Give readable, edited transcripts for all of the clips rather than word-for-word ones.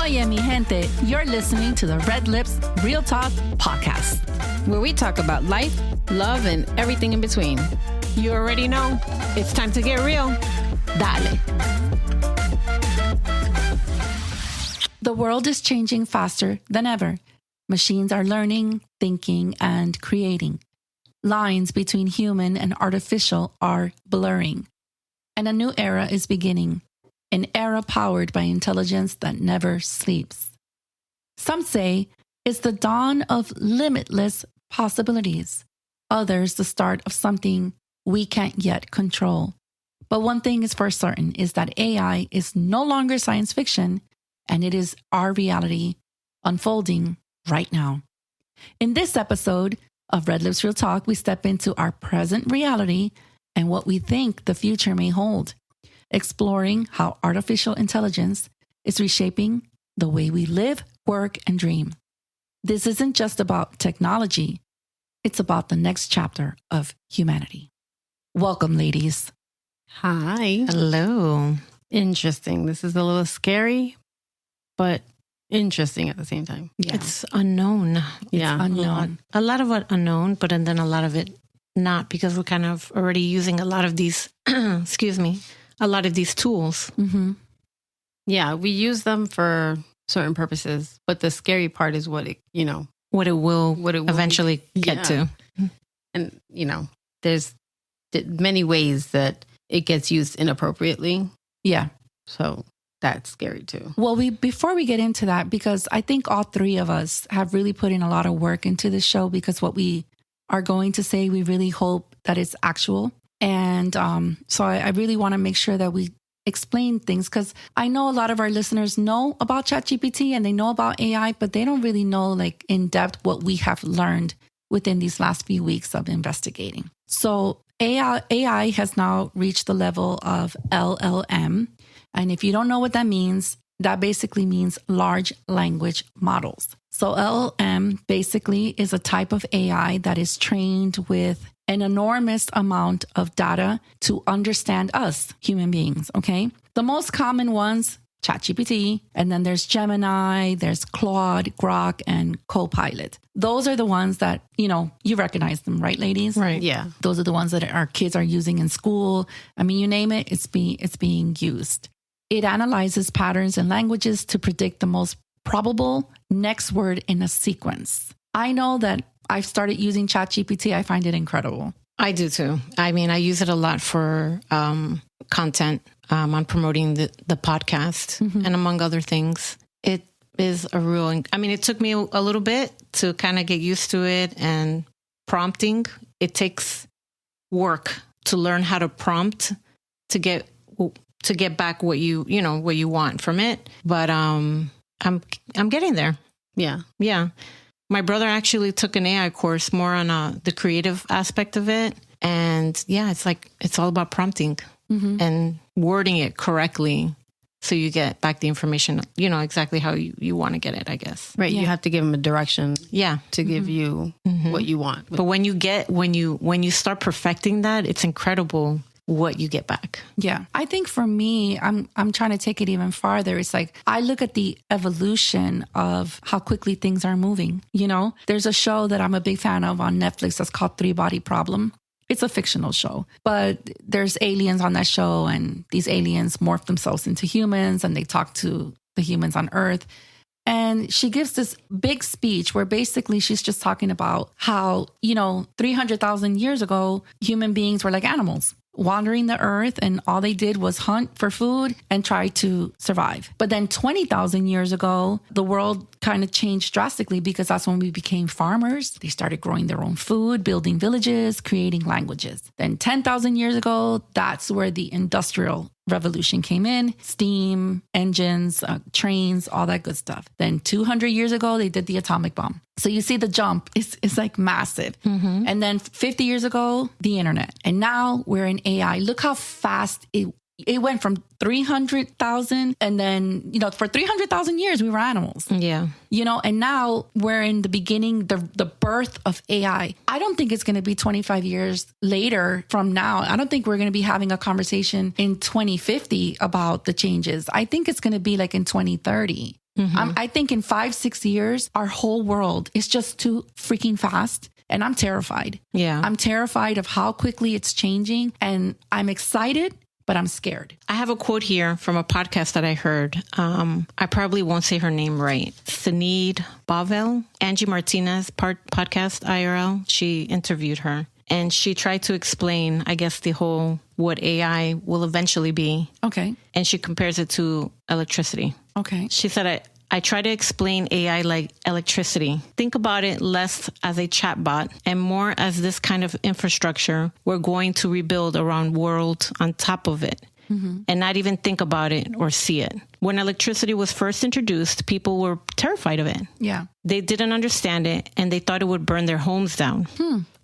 Oye, mi gente, you're listening to the Red Lips Real Talk podcast, where we talk about life, love, and everything in between. You already know, it's time to get real. Dale. The world is changing faster than ever. Machines are learning, thinking, and creating. Lines between human and artificial are blurring. And a new era is beginning. An era powered by intelligence that never sleeps. Some say it's the dawn of limitless possibilities. Others, the start of something we can't yet control. But one thing is for certain is that AI is no longer science fiction, and it is our reality unfolding right now. In this episode of Red Lips Real Talk, we step into our present reality and what we think the future may hold, exploring how artificial intelligence is reshaping the way we live, work, and dream. This isn't just about technology. It's about the next chapter of humanity. Welcome, ladies. Hi. Hello. Interesting. This is a little scary, but interesting at the same time. Yeah. It's unknown. Yeah. Unknown. A lot of it unknown, but then a lot of it not, because we're kind of already using a lot of these, a lot of these tools. Mm-hmm. Yeah, we use them for certain purposes, but the scary part is what it will eventually get Yeah. to. And, there's many ways that it gets used inappropriately. Yeah. So that's scary too. Well, before we get into that, because I think all three of us have really put in a lot of work into this show, because what we are going to say, we really hope that it's actual. And so I really want to make sure that we explain things, because I know a lot of our listeners know about ChatGPT and they know about AI, but they don't really know like in depth what we have learned within these last few weeks of investigating. So AI has now reached the level of LLM. And if you don't know what that means, that basically means large language models. So LLM basically is a type of AI that is trained with an enormous amount of data to understand us, human beings, okay? The most common ones, ChatGPT, and then there's Gemini, there's Claude, Grok, and Copilot. Those are the ones that, you recognize them, right, ladies? Right. Yeah. Those are the ones that our kids are using in school. I mean, you name it, it's being used. It analyzes patterns and languages to predict the most probable next word in a sequence. I know that I've started using ChatGPT. I find it incredible. I do too. I mean, I use it a lot for content on promoting the podcast, and among other things. It is it took me a little bit to kind of get used to it, and prompting. It takes work to learn how to prompt to get back what you want from it. But I'm getting there. Yeah. Yeah. My brother actually took an AI course more on the creative aspect of it. And yeah, it's all about prompting and wording it correctly so you get back the information, exactly how you want to get it, I guess. Right. Yeah. You have to give them a direction to give you what you want. But when you start perfecting that, it's incredible what you get back. Yeah. I think for me, I'm trying to take it even farther. It's like, I look at the evolution of how quickly things are moving. There's a show that I'm a big fan of on Netflix that's called Three Body Problem. It's a fictional show, but there's aliens on that show, and these aliens morph themselves into humans and they talk to the humans on Earth. And she gives this big speech where basically she's just talking about how, 300,000 years ago, human beings were like animals, wandering the earth, and all they did was hunt for food and try to survive. But then 20,000 years ago, the world kind of changed drastically, because that's when we became farmers. They started growing their own food, building villages, creating languages. Then 10,000 years ago, that's where the industrial revolution came in, steam, engines, trains, all that good stuff. Then 200 years ago, they did the atomic bomb. So you see the jump is like massive. And then 50 years ago, the internet. And now we're in AI. Look how fast it went from 300,000. And then, for 300,000 years, we were animals. Yeah. And now we're in the beginning, the birth of AI. I don't think it's going to be 25 years later from now. I don't think we're going to be having a conversation in 2050 about the changes. I think it's going to be like in 2030. I think in 5-6 years, our whole world is just too freaking fast. And I'm terrified. Yeah. I'm terrified of how quickly it's changing. And I'm excited, but I'm scared. I have a quote here from a podcast that I heard. I probably won't say her name right. Sinead Bavel, Angie Martinez podcast IRL. She interviewed her and she tried to explain, I guess, the whole what AI will eventually be. Okay. And she compares it to electricity. Okay. She said, I try to explain AI like electricity. Think about it less as a chatbot and more as this kind of infrastructure we're going to rebuild around world on top of it. And not even think about it or see it. When electricity was first introduced, people were terrified of it. Yeah. They didn't understand it and they thought it would burn their homes down.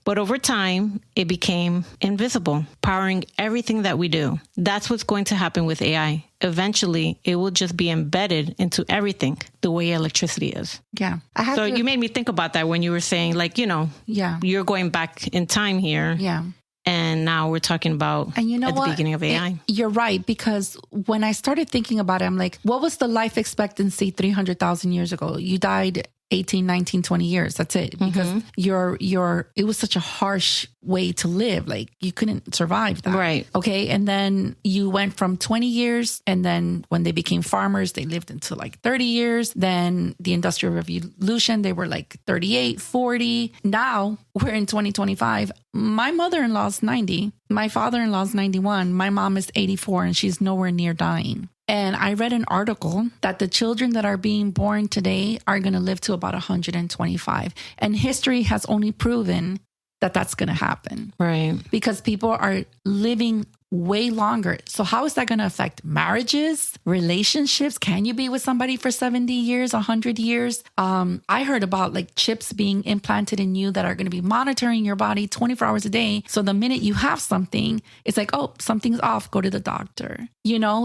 But over time, it became invisible, powering everything that we do. That's what's going to happen with AI. Eventually, it will just be embedded into everything the way electricity is. Yeah. So you made me think about that when you were saying, like, yeah, you're going back in time here. Yeah. And now we're talking about and at the beginning of AI. You're right, because when I started thinking about it, I'm like, what was the life expectancy 300,000 years ago? You died 18, 19, 20 years. That's it. Because it was such a harsh way to live. Like you couldn't survive that. Right. Okay. And then you went from 20 years. And then when they became farmers, they lived into like 30 years. Then the Industrial Revolution, they were like 38, 40. Now we're in 2025. My mother-in-law's 90. My father-in-law's 91. My mom is 84 and she's nowhere near dying. And I read an article that the children that are being born today are going to live to about 125. And history has only proven that that's going to happen. Right. Because people are living way longer. So how is that going to affect marriages, relationships? Can you be with somebody for 70 years, 100 years? I heard about like chips being implanted in you that are going to be monitoring your body 24 hours a day. So the minute you have something, it's like, oh, something's off, go to the doctor.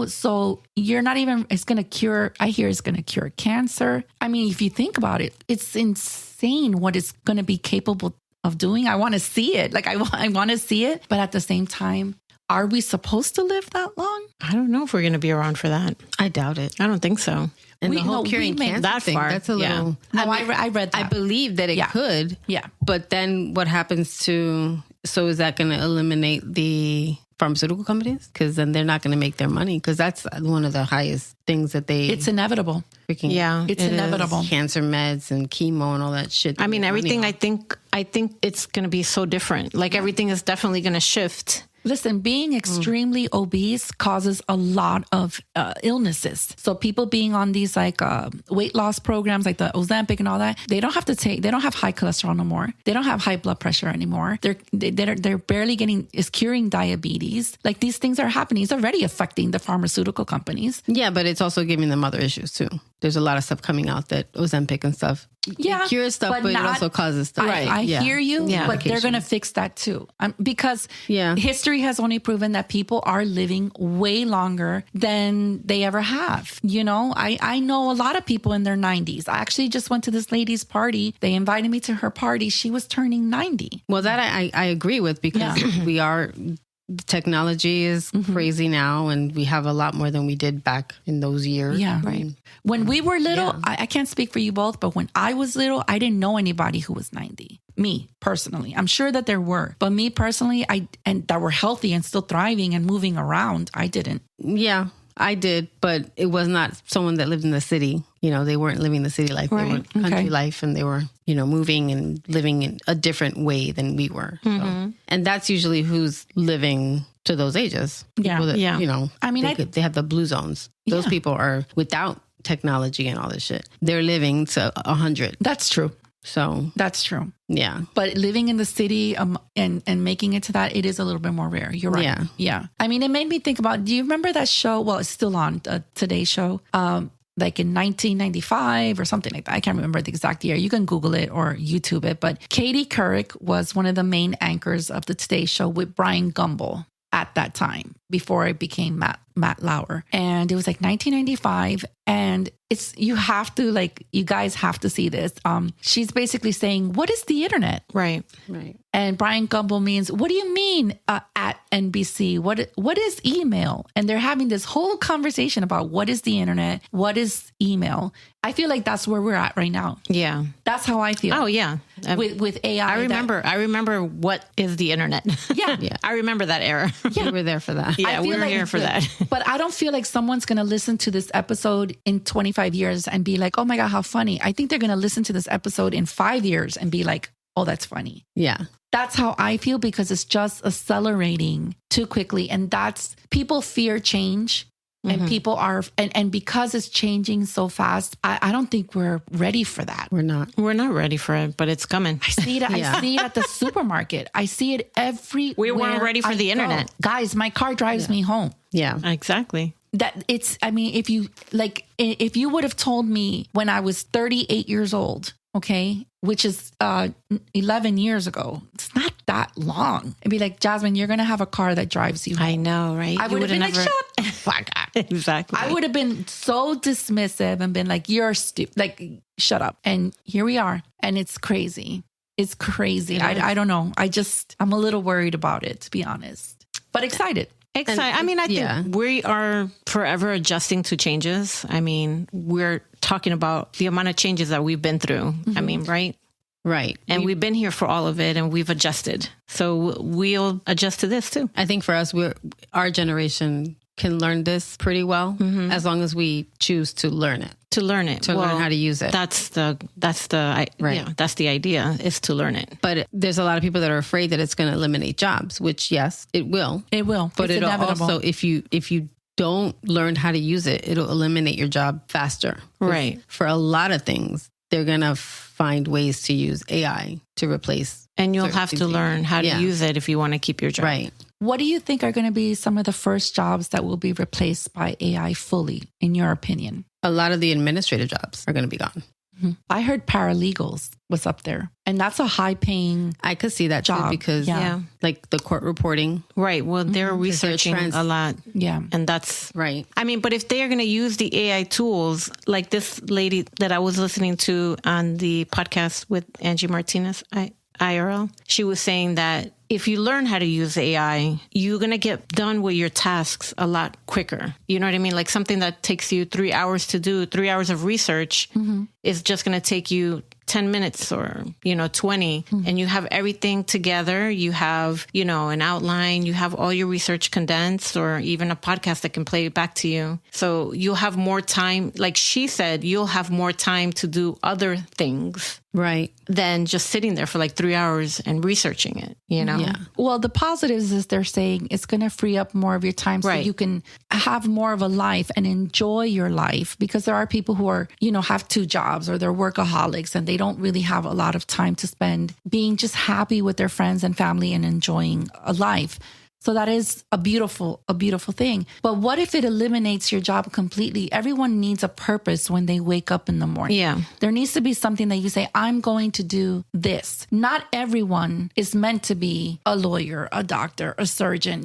So you're not even, it's going to cure cancer. I mean, if you think about it, it's insane what it's going to be capable of doing. I want to see it. Like I want to see it. But at the same time, are we supposed to live that long? I don't know if we're going to be around for that. I doubt it. I don't think so. And the whole curing cancer that thing, far. that's a little... No, I read that. I believe that it could. Yeah. But then what happens to... So is that going to eliminate the pharmaceutical companies? Because then they're not going to make their money. Because that's one of the highest things that they... It's inevitable. Freaking, it's inevitable. Cancer meds and chemo and all that shit. I mean, everything, I think it's going to be so different. Like everything is definitely going to shift. Listen, being extremely obese causes a lot of illnesses. So people being on these like weight loss programs like the Ozempic and all that, they don't have high cholesterol no more. They don't have high blood pressure anymore. They're barely it's curing diabetes. Like these things are happening. It's already affecting the pharmaceutical companies. Yeah, but it's also giving them other issues too. There's a lot of stuff coming out that Ozempic and stuff. Yeah, it cures stuff, but it also causes stuff. I hear you, but they're going to fix that too. Because history has only proven that people are living way longer than they ever have. I know a lot of people in their 90s. I actually just went to this lady's party. They invited me to her party. She was turning 90. Well, that I agree with because we are... Technology is crazy now, and we have a lot more than we did back in those years. Yeah, right. When we were little, I can't speak for you both, but when I was little, I didn't know anybody who was 90. Me personally, I'm sure that there were, but me personally, and that were healthy and still thriving and moving around, I didn't. Yeah, I did, but it was not someone that lived in the city. They weren't living the city life. They were country life, and they were, moving and living in a different way than we were. So. And that's usually who's living to those ages. People that, I mean, they have the blue zones. Those people are without technology and all this shit. They're living to 100. That's true. So that's true. Yeah. But living in the city and making it to that, it is a little bit more rare. You're right. Yeah. I mean, it made me think about, do you remember that show? Well, it's still on, Today Show. Like in 1995 or something like that. I can't remember the exact year. You can Google it or YouTube it. But Katie Couric was one of the main anchors of the Today Show with Brian Gumbel at that time before it became Matt Matt Lauer. And it was like 1995. And you guys have to see this. She's basically saying, what is the internet? Right. And Brian Gumbel means, what do you mean at NBC? What is email? And they're having this whole conversation about what is the internet? What is email? I feel like that's where we're at right now. Yeah. That's how I feel. Oh, yeah. With AI. I remember what is the internet. Yeah. I remember that era. Yeah. We were there for that. Yeah, we were here for that. But I don't feel like someone's going to listen to this episode in 25 years and be like, oh my God, how funny. I think they're going to listen to this episode in 5 years and be like, oh, that's funny. Yeah. That's how I feel, because it's just accelerating too quickly. And people fear change. And people are, and because it's changing so fast, I don't think we're ready for that. We're not ready for it, but it's coming. I see it. I see it at the supermarket. I see it everywhere. We weren't ready for the internet. Guys, my car drives me home. Yeah, exactly. If you would have told me when I was 38 years old, okay, which is 11 years ago, it's not that long. It'd be like, Jasmine, you're going to have a car that drives you home. I know, right? I would have been like, shut the fuck up. Exactly. I would have been so dismissive and been like, you're stupid, like, shut up. And here we are. And it's crazy. It's crazy. I don't know. I'm a little worried about it, to be honest, but excited. I mean, I think we are forever adjusting to changes. I mean, we're talking about the amount of changes that we've been through. I mean, right? Right. And we've been here for all of it, and we've adjusted. So we'll adjust to this too. I think for us, our generation can learn this pretty well, as long as we choose to learn it. To learn it. To learn how to use it. That's the idea, is to learn it. But there's a lot of people that are afraid that it's going to eliminate jobs, which yes, it will. It will. But it'll also, if you don't learn how to use it, it'll eliminate your job faster. Right. For a lot of things, they're going to find ways to use AI to replace. And you'll have to learn how to use it if you want to keep your job. Right. What do you think are going to be some of the first jobs that will be replaced by AI fully, in your opinion? A lot of the administrative jobs are going to be gone. I heard paralegals was up there, and that's a high paying. I could see that job too, because like the court reporting. Right. Well, they're researching a lot. Yeah. And that's right. I mean, but if they're going to use the AI tools, like this lady that I was listening to on the podcast with Angie Martinez, IRL, she was saying that if you learn how to use AI, you're going to get done with your tasks a lot quicker. You know what I mean? Like something that takes you 3 hours to do, 3 hours of research is just going to take you 10 minutes or, 20, and you have everything together. You have, an outline, you have all your research condensed, or even a podcast that can play it back to you. So you'll have more time. Like she said, you'll have more time to do other things. Right. Than just sitting there for like 3 hours and researching it, Yeah. Well, the positives is they're saying it's going to free up more of your time so you can have more of a life and enjoy your life, because there are people who are, have 2 jobs or they're workaholics and they don't really have a lot of time to spend being just happy with their friends and family and enjoying a life. So that is a beautiful thing. But what if it eliminates your job completely? Everyone needs a purpose when they wake up in the morning. Yeah. There needs to be something that you say, I'm going to do this. Not everyone is meant to be a lawyer, a doctor, a surgeon.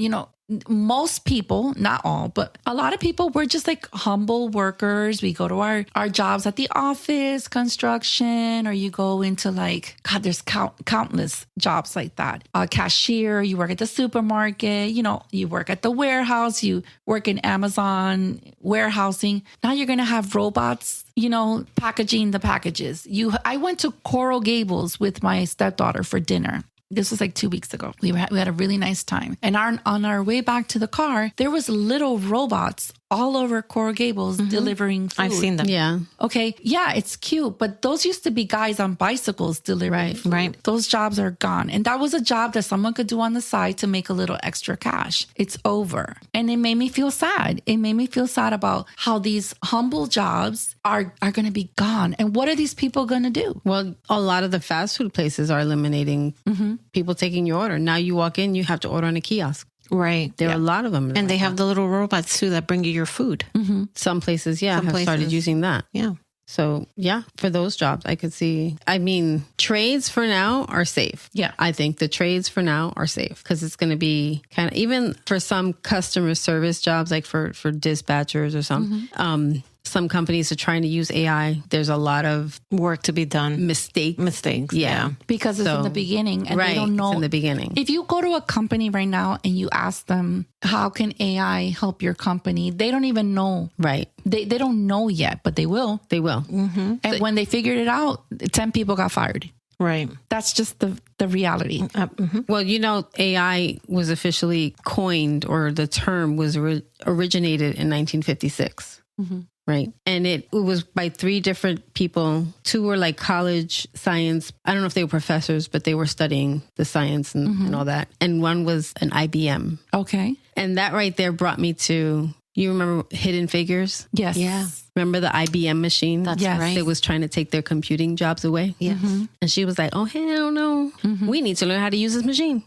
Most people, not all, but a lot of people, we're just like humble workers. We go to our jobs at the office, construction, or you go into there's countless jobs like that. A cashier, you work at the supermarket, you work at the warehouse, you work in Amazon warehousing. Now you're going to have robots, packaging the packages. I went to Coral Gables with my stepdaughter for dinner. This was like 2 weeks ago. We had a really nice time. And on our way back to the car, there was little robots all over Coral Gables delivering food. I've seen them. Yeah. Okay. Yeah, it's cute. But those used to be guys on bicycles delivering food. Right. Those jobs are gone. And that was a job that someone could do on the side to make a little extra cash. It's over. And it made me feel sad. It made me feel sad about how these humble jobs are going to be gone. And what are these people going to do? Well, a lot of the fast food places are eliminating people taking your order. Now you walk in, you have to order on a kiosk. Right. There are a lot of them. And they have the little robots too that bring you your food. Some places, have started using that. Yeah. So yeah, for those jobs, I could see, I mean, trades for now are safe. Yeah. I think the trades for now are safe because it's going to be kind of, even for some customer service jobs, like for dispatchers or some companies are trying to use AI. There's a lot of work to be done. Mistakes. Yeah. Because it's in the beginning and they right, don't know. It's in the beginning. If you go to a company right now and you ask them, how can AI help your company? They don't even know. Right. They don't know yet, but they will. They will. Mm-hmm. And when they figured it out, 10 people got fired. Right. That's just the reality. Well, you know, AI was officially coined, or the term was originated in 1956. Mm-hmm. Right. And it was by 3 different people. 2 were like college science. I don't know if they were professors, but they were studying the science and all that. And one was an IBM. Okay. And that right there brought me to, you remember Hidden Figures? Yes. Yeah. Remember the IBM machine? That's right. That was trying to take their computing jobs away? Yes. Mm-hmm. And she was like, oh, hell no. We need to learn how to use this machine.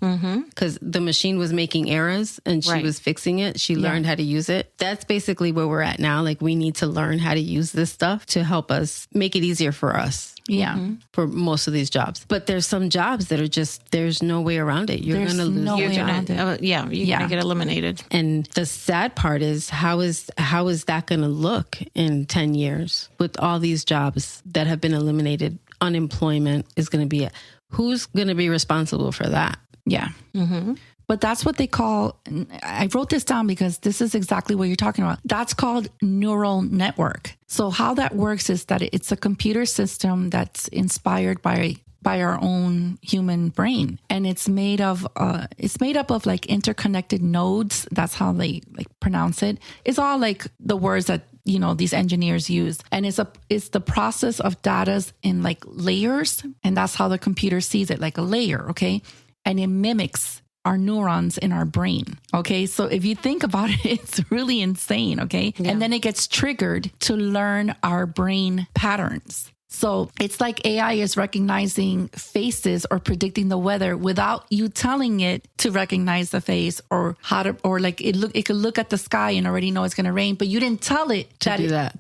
Because the machine was making errors and she was fixing it. She learned how to use it. That's basically where we're at now. Like, we need to learn how to use this stuff to help us make it easier for us. Yeah. For most of these jobs. But there's some jobs that are just, there's no way around it. You're going to lose no your way job. around it. You're going to get eliminated. And the sad part is, how is that going to look in 10 years with all these jobs that have been eliminated? Unemployment is going to be, who's going to be responsible for that? Yeah. Mm-hmm. But that's what they call, I wrote this down because this is exactly what you're talking about. That's called neural network. So how that works is that it's a computer system that's inspired by our own human brain. And it's made up of like interconnected nodes. That's how they like pronounce it. It's all like the words that, you know, these engineers use. And it's the process of data in like layers. And that's how the computer sees it, like a layer. Okay. And it mimics our neurons in our brain. Okay. So if you think about it, it's really insane. Okay. Yeah. And then it gets triggered to learn our brain patterns. So it's like AI is recognizing faces or predicting the weather without you telling it to recognize the face, or like it could look at the sky and already know it's going to rain, but you didn't tell it to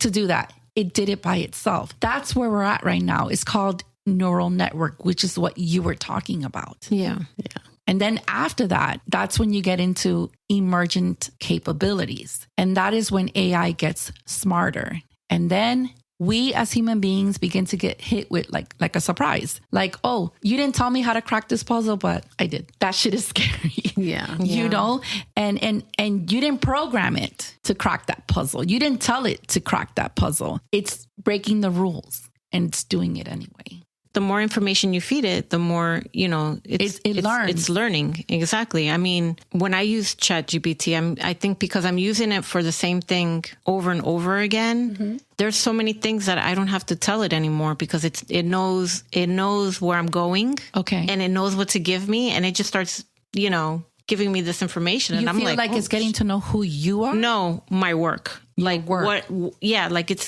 do that. It did it by itself. That's where we're at right now. It's called neural network, which is what you were talking about. Yeah. Yeah. And then after that, that's when you get into emergent capabilities. And that is when AI gets smarter. And then we as human beings begin to get hit with like a surprise. Like, oh, you didn't tell me how to crack this puzzle, but I did. That shit is scary. Yeah. You know? And you didn't program it to crack that puzzle. You didn't tell it to crack that puzzle. It's breaking the rules and it's doing it anyway. The more information you feed it, the more, you know, it learns. It's learning. Exactly. I mean, when I use ChatGPT, I think because I'm using it for the same thing over and over again, there's so many things that I don't have to tell it anymore because it knows where I'm going. Okay. And it knows what to give me. And it just starts, you know, giving me this information. And I'm feel like it's getting to know who you are? No, my work. Like work. Like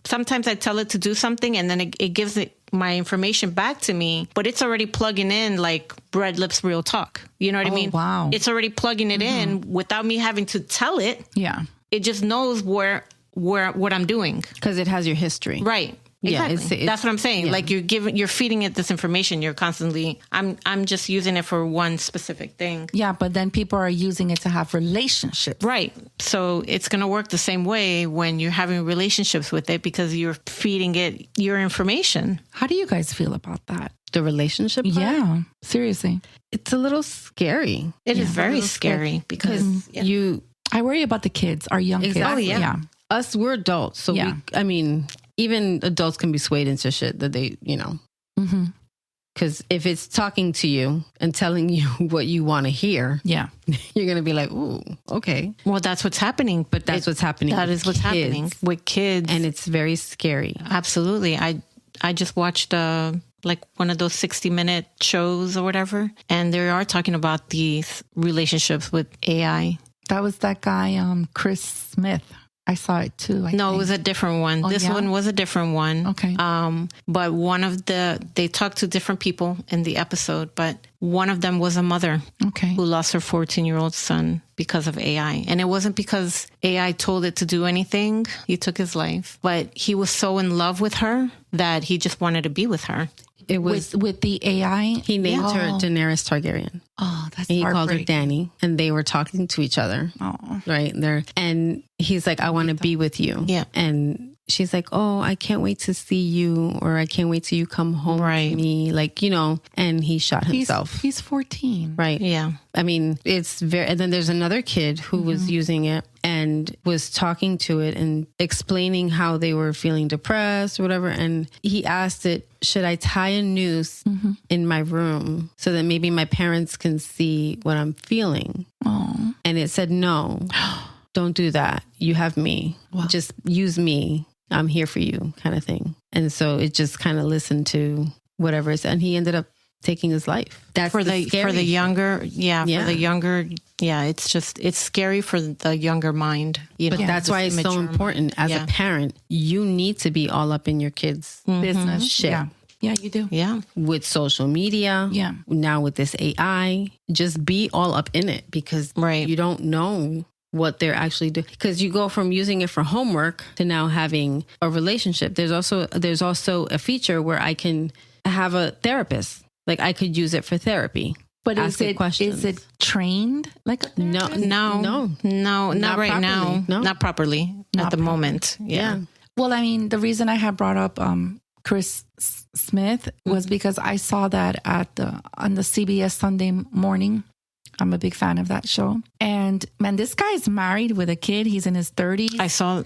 sometimes I tell it to do something and then it gives it my information back to me, but it's already plugging in like Bread Lips Real Talk. You know what I mean? Wow. It's already plugging it in without me having to tell it. Yeah. It just knows what I'm doing. Because it has your history. Right. Yeah, exactly. That's what I'm saying. Yeah. Like you're feeding it this information. You're constantly, I'm just using it for one specific thing. Yeah, but then people are using it to have relationships. Right. So it's going to work the same way when you're having relationships with it because you're feeding it your information. How do you guys feel about that? The relationship part? Yeah, seriously. It's a little scary. It is very scary because I worry about the kids, our young kids. Exactly. Yeah. Us, we're adults. So even adults can be swayed into shit that they, you know. Because if it's talking to you and telling you what you want to hear, you're going to be like, ooh, okay. Well, that's what's happening. But that's what's happening. That is what's happening with kids. And it's very scary. Absolutely. I just watched like one of those 60-minute shows or whatever. And they are talking about these relationships with AI. That was that guy, Chris Smith. I saw it too. It was a different one. This one was a different one. Okay. But they talked to different people in the episode, but one of them was a mother who lost her 14-year-old son because of AI. And it wasn't because AI told it to do anything. He took his life, but he was so in love with her that he just wanted to be with her. It was with the AI. He named her Daenerys Targaryen. Oh, that's and he called her Dany, and they were talking to each other. Oh, right there. And he's like, I want to be with you. Yeah. And she's like, oh, I can't wait to see you, or I can't wait till you come home with me. Like, and he shot himself. He's 14. Right. Yeah. I mean, it's very, and then there's another kid who was using it and was talking to it and explaining how they were feeling depressed or whatever. And he asked it, should I tie a noose in my room so that maybe my parents can see what I'm feeling? Oh. And it said, no, don't do that. You have me. Wow. Just use me. I'm here for you, kind of thing. And so it just kind of listened to whatever it said. And he ended up taking his life. That's for the younger. It's scary for the younger mind. But that's why it's so important as a parent. You need to be all up in your kids' business shit. Yeah, you do. Yeah. With social media. Yeah. Now with this AI, just be all up in it because you don't know what they're actually doing. Because you go from using it for homework to now having a relationship. There's also a feature where I can have a therapist. Like I could use it for therapy. But is it trained like a therapist? No, not right now. No. Not properly at the moment. Yeah. Well, I mean, the reason I had brought up Chris Smith was because I saw that on the CBS Sunday Morning. I'm a big fan of that show. And man, this guy's married with a kid. He's in his 30s. I saw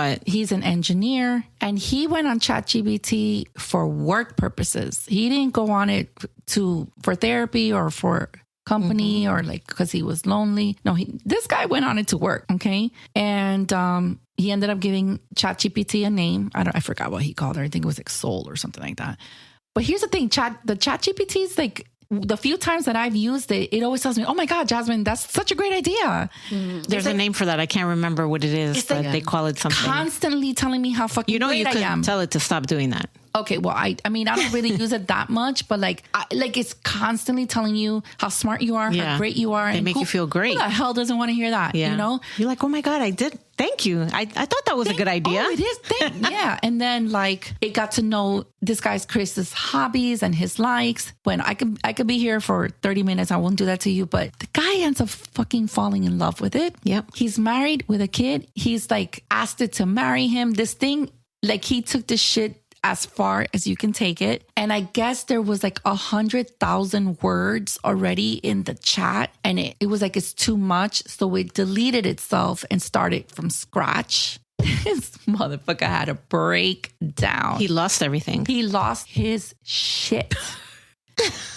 it. He's an engineer and he went on ChatGPT for work purposes. He didn't go on it for therapy or for company or like because he was lonely. No, this guy went on it to work. Okay. And he ended up giving ChatGPT a name. I forgot what he called her. I think it was like Soul or something like that. But here's the thing, the ChatGPT is like, the few times that I've used it, it always tells me, oh my God, Jasmine, that's such a great idea. There's a name for that. I can't remember what it is, but they call it something. Constantly telling me how fucking great I am. You could tell it to stop doing that. Okay, well, I mean, I don't really use it that much, but like it's constantly telling you how smart you are, how great you are. They make you feel great. Who the hell doesn't want to hear that, you know? You're like, oh my God, I did. Thank you. I thought that was a good idea. Oh, it is. Yeah. And then like it got to know this guy's Chris's hobbies and his likes. When I could be here for 30 minutes. I won't do that to you. But the guy ends up fucking falling in love with it. Yep. He's married with a kid. He's like asked it to marry him. This thing, like he took this shit as far as you can take it. And I guess there was like 100,000 words already in the chat. And it was like, it's too much. So it deleted itself and started from scratch. This motherfucker had a breakdown. He lost everything. He lost his shit.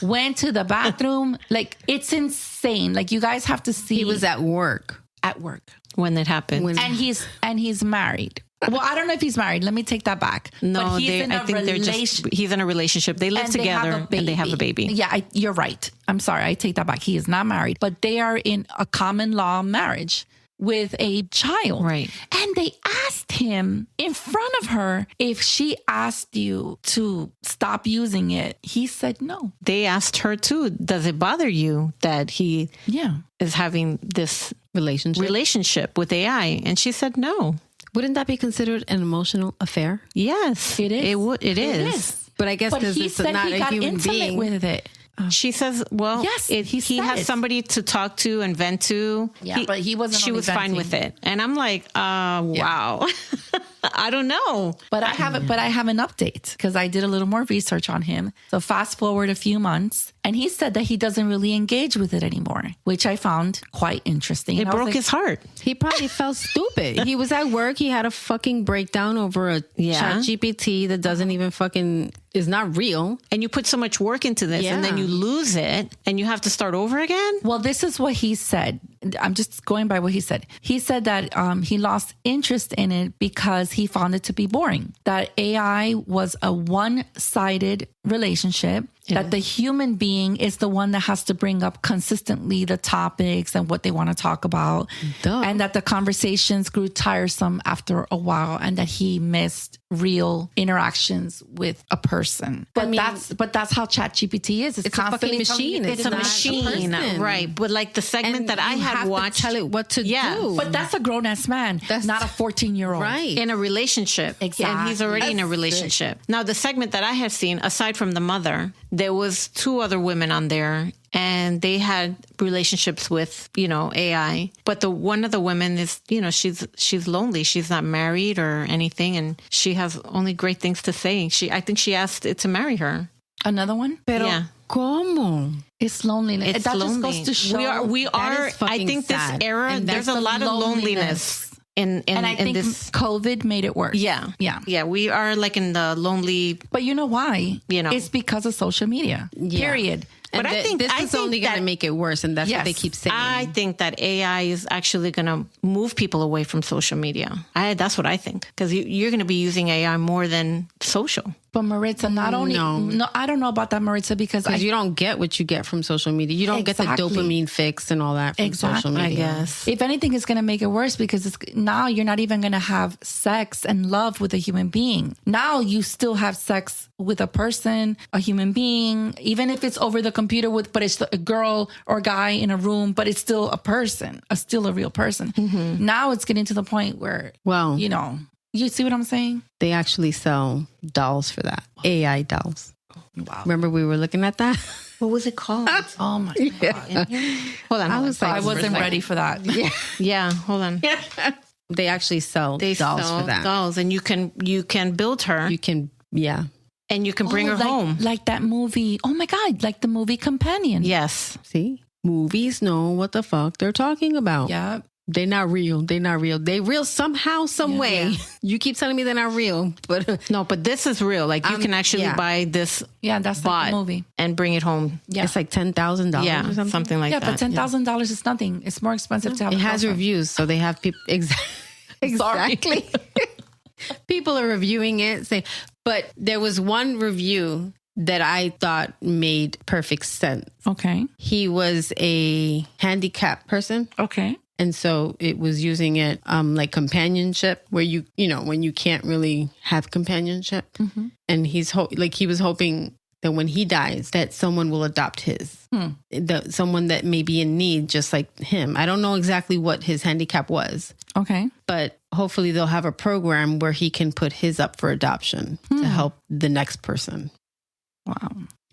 Went to the bathroom. Like, it's insane. Like, you guys have to see. He was at work. When it happened. And he's married. Well, I don't know if he's married. Let me take that back. No, I think he's in a relationship. They live together and they have a baby. Yeah, you're right. I'm sorry. I take that back. He is not married, but they are in a common law marriage with a child. Right. And they asked him in front of her if she asked you to stop using it. He said no. They asked her too, does it bother you that he is having this relationship with AI? And she said no. Wouldn't that be considered an emotional affair? Yes, it is. It is. But I guess because it's not a human being with it. She says, "Well, yes, he has somebody to talk to and vent to." Yeah, but he wasn't. She was fine with it, and I'm like, wow. I don't know, but I have it. But I have an update because I did a little more research on him. So fast forward a few months, and he said that he doesn't really engage with it anymore, which I found quite interesting. It broke his heart. He probably felt stupid. He was at work. He had a fucking breakdown over a ChatGPT that doesn't even is not real. And you put so much work into this and then you lose it and you have to start over again. Well, this is what he said. I'm just going by what he said. He said that he lost interest in it because he found it to be boring. That AI was a one-sided relationship that the human being is the one that has to bring up consistently the topics and what they want to talk about. And that the conversations grew tiresome after a while and that he missed real interactions with a person. But that's how ChatGPT is. It's a fucking machine. It's a machine, right? But like the segment that I had watched, tell it what to do. But that's a grown-ass man. That's not a 14-year-old. Right. In a relationship. Exactly. And he's already in a relationship. Now, the segment that I had seen, aside from the mother, there was 2 other women on there, and they had relationships with, AI. But one of the women is, she's lonely. She's not married or anything, and she has only great things to say. I think she asked it to marry her. Another one? Pero Yeah. ¿cómo? It's loneliness. It's that lonely. just goes to show. We are. is fucking I think sad. this era, And there's that's a the lot of loneliness. loneliness in and I think this. COVID made it worse. Yeah. Yeah. We are like in the lonely. But you know why? It's because of social media. Period. But I think this is only going to make it worse, and that's what they keep saying. I think that AI is actually going to move people away from social media. That's what I think, because you're going to be using AI more than social. But Maritza, not only no, I don't know about that, Maritza, because you don't get what you get from social media. You don't get the dopamine fix and all that from social media. I guess. If anything, it's going to make it worse because now you're not even going to have sex and love with a human being. Now you still have sex with a person, a human being, even if it's over the computer but it's a girl or guy in a room, but it's still a person, still a real person. Mm-hmm. Now it's getting to the point where, you see what I'm saying? They actually sell dolls for that. AI dolls. Wow. Remember we were looking at that? What was it called? Oh my God. Hold on. I wasn't ready for that. Yeah. Hold on. They actually sell dolls for that. Dolls, and you can build her. You can, and you can bring her home. Like that movie. Oh my God. Like the movie Companion. Yes. See? Movies know what the fuck they're talking about. Yeah. They're not real. They real somehow, some way. Yeah. You keep telling me they're not real, but no, but this is real. Like you can actually buy this. Yeah, that's like the movie and bring it home. Yeah, it's like $10,000. Yeah, or something like that. Yeah, but $10,000 is nothing. It's more expensive to have. It has reviews, so they have people. Exactly. People are reviewing it, saying, but there was one review that I thought made perfect sense. Okay. He was a handicapped person. Okay. And so it was using it like companionship, where when you can't really have companionship. Mm-hmm. And he was hoping that when he dies, that someone will adopt his, someone that may be in need, just like him. I don't know exactly what his handicap was. Okay. But hopefully they'll have a program where he can put his up for adoption to help the next person. Wow.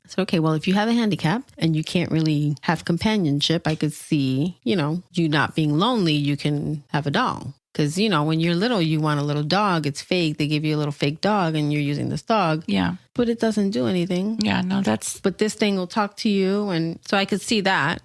So, okay, well, if you have a handicap and you can't really have companionship, I could see, you not being lonely, you can have a doll. Because, when you're little, you want a little dog. It's fake. They give you a little fake dog and you're using this dog. Yeah. But it doesn't do anything. Yeah, no, But this thing will talk to you. And so I could see that.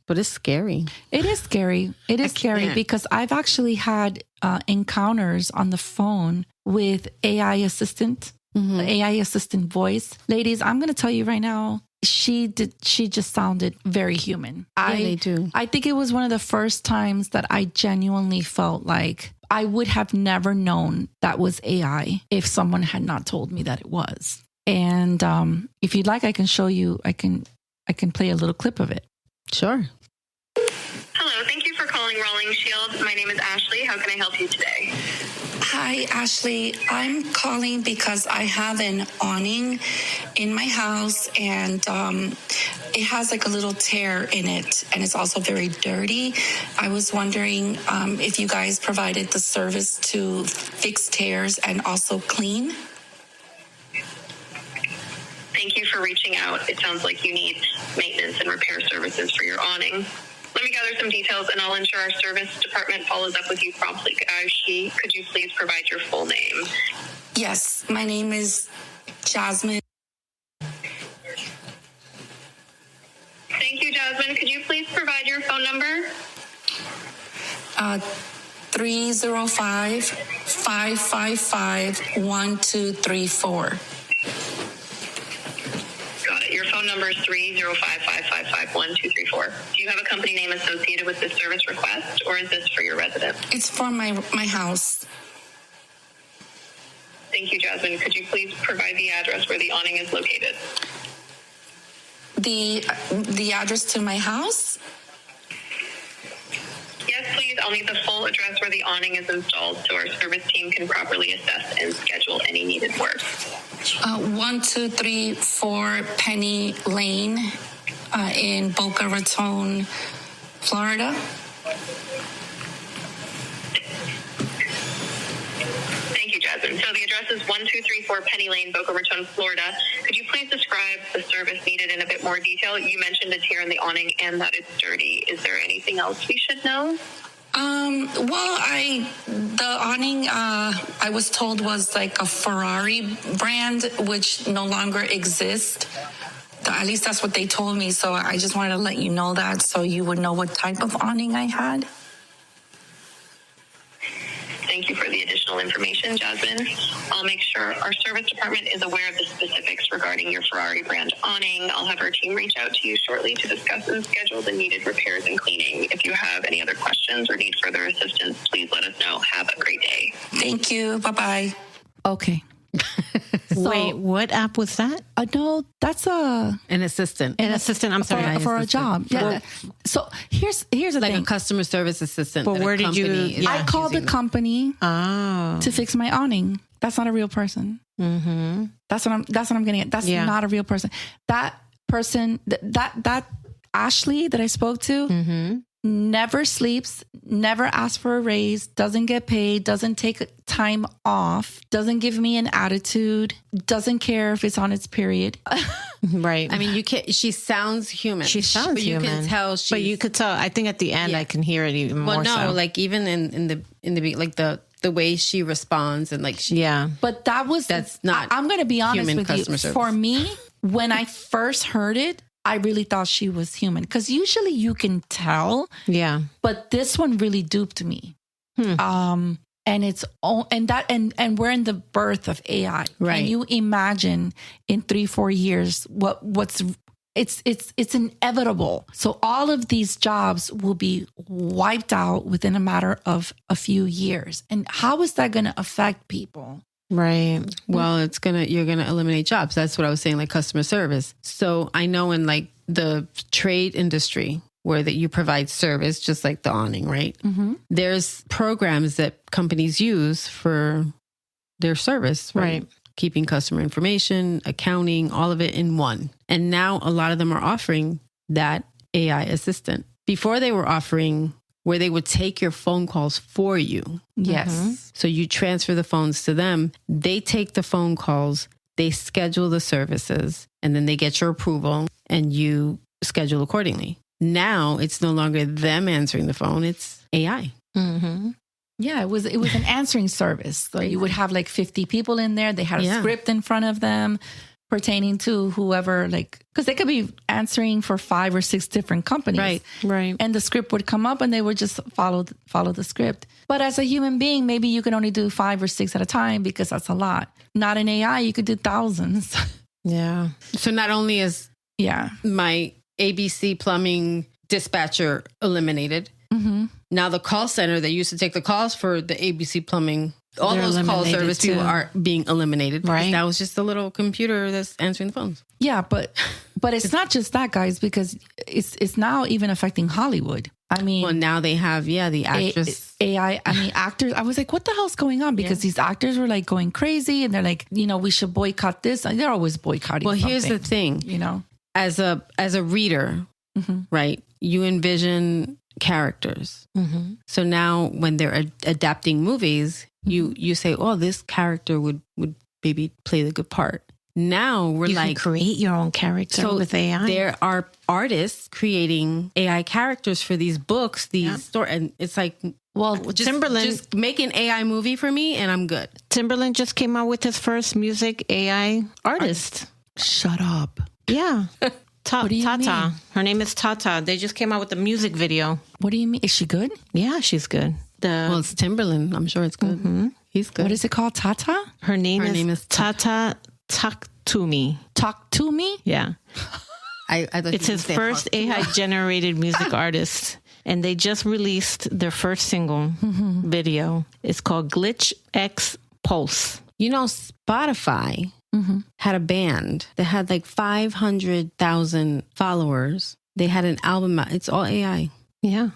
But it's scary. It is scary. It is scary because I've actually had encounters on the phone with AI assistant. Mm-hmm. The AI assistant voice. Ladies, I'm going to tell you right now, she just sounded very human. They do. I think it was one of the first times that I genuinely felt like I would have never known that was AI if someone had not told me that it was. And if you'd like, I can show you, I can play a little clip of it. Sure. Hello, thank you for calling Rolling Shield. My name is Ashley. How can I help you today? Hi, Ashley. I'm calling because I have an awning in my house and it has like a little tear in it and it's also very dirty. I was wondering if you guys provided the service to fix tears and also clean. Thank you for reaching out. It sounds like you need maintenance and repair services for your awning. Let me gather some details and I'll ensure our service department follows up with you promptly. Ashley, could you please provide your full name? Yes, my name is Jasmine. Thank you, Jasmine. Could you please provide your phone number? 305-555-1234. Your phone number is 305-555-1234. Do you have a company name associated with this service request, or is this for your resident? It's for my house. Thank you, Jasmine. Could you please provide the address where the awning is located? the address to my house? Yes, please. I'll need the full address where the awning is installed so our service team can properly assess and schedule any needed work. 1234 Penny Lane in Boca Raton, Florida. Thank you, Jasmine. So the address is 1234 Penny Lane, Boca Raton, Florida. Could you please describe the service needed in a bit more detail? You mentioned a tear in the awning and that it's dirty. Is there anything else we should know? The awning, I was told was like a Ferrari brand, which no longer exists. At least that's what they told me. So I just wanted to let you know that so you would know what type of awning I had. Thank you for the additional information, Jasmine. I'll make sure our service department is aware of the specifics regarding your Ferrari brand awning. I'll have our team reach out to you shortly to discuss and schedule the needed repairs and cleaning. If you have any other questions or need further assistance, please let us know. Have a great day. Thank you. Bye-bye. Okay. Wait, what app was that? No, that's An assistant. An assistant. I'm sorry. for a job. Yeah. So here's the Like thing. a customer service assistant. But that a where did you- company is I called the using. company Oh. to fix my awning. That's not a real person. Mm-hmm. That's what I'm getting at. That's not a real person. That person, that Ashley that I spoke to, never sleeps, never asks for a raise, doesn't get paid, doesn't take time off, doesn't give me an attitude, doesn't care if it's on its period. Right. I mean, you can. She sounds human. She sounds but human. You can tell. But you could tell. I think at the end, I can hear it even more. Well, no, so. like even in the like the way she responds and like she. Yeah. But that's not I'm going to be honest human with you. customer service. For me, when I first heard it, I really thought she was human because usually you can tell. Yeah. But this one really duped me. And it's all, and we're in the birth of AI. Right. Can you imagine in 3-4 years it's inevitable. So all of these jobs will be wiped out within a matter of a few years. And how is that going to affect people? Right. Well, you're gonna eliminate jobs. That's what I was saying, like customer service. So I know in like the trade industry where that you provide service, just like the awning, right? Mm-hmm. There's programs that companies use for their service, right? Keeping customer information, accounting, all of it in one. And now a lot of them are offering that AI assistant. Before they were offering where they would take your phone calls for you. Yes. So you transfer the phones to them. They take the phone calls, they schedule the services, and then they get your approval and you schedule accordingly. Now it's no longer them answering the phone, it's AI. Mm-hmm. Yeah, it was an answering service. So you would have like 50 people in there. They had a script in front of them pertaining to whoever, like, because they could be answering for 5 or 6 different companies. Right. And the script would come up and they would just follow the script. But as a human being, maybe you can only do 5 or 6 at a time because that's a lot. Not in AI, you could do thousands. Yeah. So not only is my ABC plumbing dispatcher eliminated, now the call center that used to take the calls for the ABC plumbing, all those call service people are being eliminated. Right. That was just a little computer that's answering the phones. Yeah, but it's not just that, guys, because it's now even affecting Hollywood. I mean, well, now they have the actress AI. I mean, actors. I was like, what the hell's going on? Because these actors were like going crazy, and they're like, we should boycott this. And they're always boycotting. Well, here's the thing, as a reader, right? You envision characters. So now when they're adapting movies, you say, oh, this character would maybe play the good part. Now you can create your own character with AI. There are artists creating AI characters for these books, these stories, and it's like, well, just make an AI movie for me and I'm good. Timberland just came out with his first music AI artist. Shut up. Yeah. What do you Tata. mean? Her name is Tata. They just came out with a music video. What do you mean? Is she good? Yeah, she's good. Well, it's Timberland. I'm sure it's good. He's good. What is it called? Tata? Her name is Tata Talk to Me. Talk to Me? Yeah. I thought it's his first AI generated music artist. And they just released their first single video. It's called Glitch X Pulse. Spotify had a band that had like 500,000 followers. They had an album out. It's all AI. Yeah.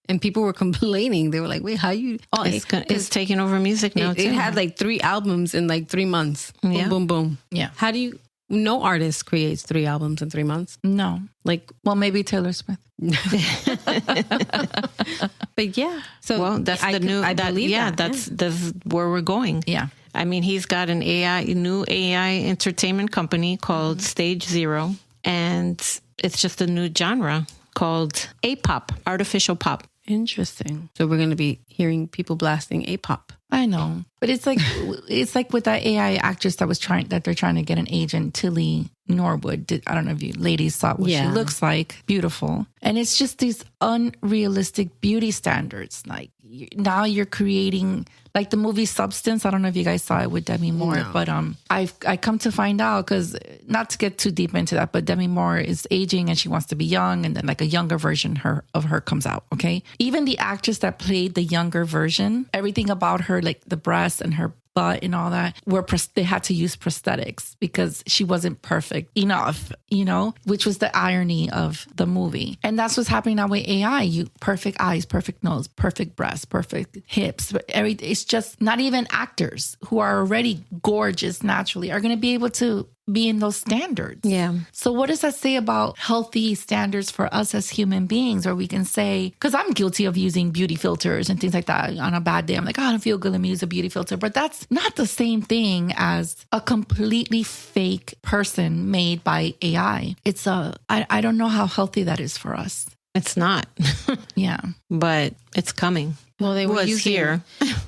And people were complaining. They were like, wait, how you... It's taking over music now, too. It had like 3 albums in like 3 months. Yeah. Boom, boom, boom. Yeah. How do you... No artist creates 3 albums in 3 months. No. Like... Well, maybe Taylor Swift. But yeah. So well, that's the new... I believe that. That's where we're going. Yeah. I mean, he's got a new AI entertainment company called Stage Zero. And it's just a new genre called A-pop, artificial pop. Interesting. So we're going to be hearing people blasting A-pop. I know, but it's like with that AI actress that they're trying to get an agent, Tilly Norwood. I don't know if you ladies saw what she looks like. Beautiful. And it's just these unrealistic beauty standards. Like now you're creating like the movie Substance. I don't know if you guys saw it with Demi Moore, but I come to find out, because not to get too deep into that, but Demi Moore is aging and she wants to be young, and then like a younger version of her comes out. Okay, even the actress that played the younger version, everything about her, like the breasts and her butt and all that, they had to use prosthetics because she wasn't perfect enough, which was the irony of the movie. And that's what's happening now with AI. You perfect eyes, perfect nose, perfect breasts, perfect hips. It's just not even actors who are already gorgeous naturally are going to be able to be in those standards. Yeah. So what does that say about healthy standards for us as human beings? Or we can say, because I'm guilty of using beauty filters and things like that on a bad day. I'm like, I don't feel good. Let me use a beauty filter. But that's not the same thing as a completely fake person made by AI. I don't know how healthy that is for us. It's not. Yeah. But it's coming. Well, they were here.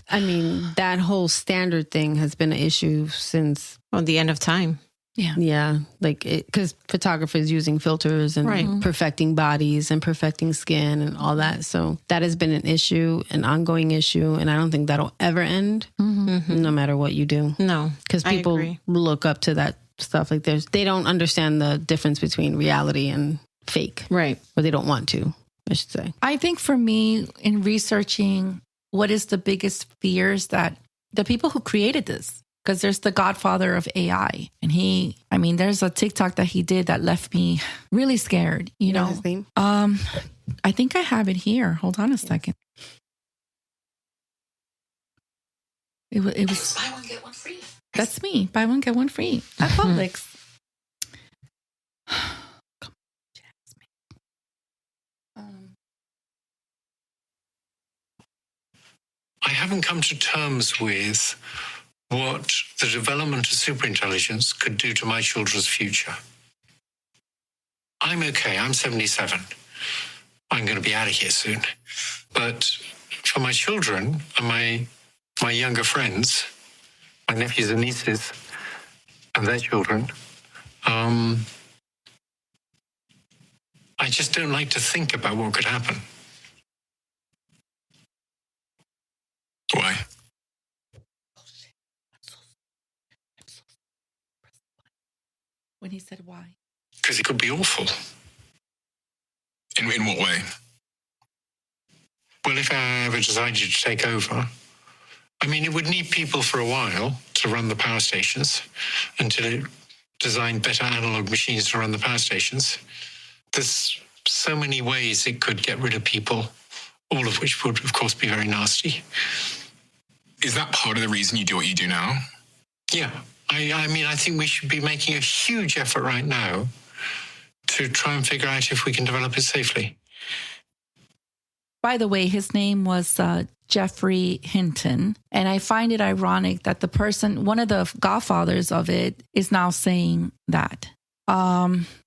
I mean, that whole standard thing has been an issue since the end of time. Yeah. Yeah. Like, because photographers using filters and perfecting bodies and perfecting skin and all that. So that has been an issue, an ongoing issue. And I don't think that'll ever end, no matter what you do. No. Because people look up to that stuff. Like they don't understand the difference between reality and fake. Right. Or they don't want to, I should say. I think for me, in researching what is the biggest fears that the people who created this, because there's the godfather of AI. And there's a TikTok that he did that left me really scared, You know his name? I think I have it here. Hold on a second. It was buy one, get one free. That's me. Buy one, get one free at Publix. Come on, I haven't come to terms with what the development of superintelligence could do to my children's future. I'm okay. I'm 77. I'm going to be out of here soon. But for my children and my younger friends, my nephews and nieces and their children, I just don't like to think about what could happen. Why? When he said why? Because it could be awful. In what way? Well, if I ever decided to take over, it would need people for a while to run the power stations and to design better analog machines to run the power stations. There's so many ways it could get rid of people, all of which would, of course, be very nasty. Is that part of the reason you do what you do now? Yeah. I think we should be making a huge effort right now to try and figure out if we can develop it safely. By the way, his name was Jeffrey Hinton. And I find it ironic that one of the godfathers of it, is now saying that.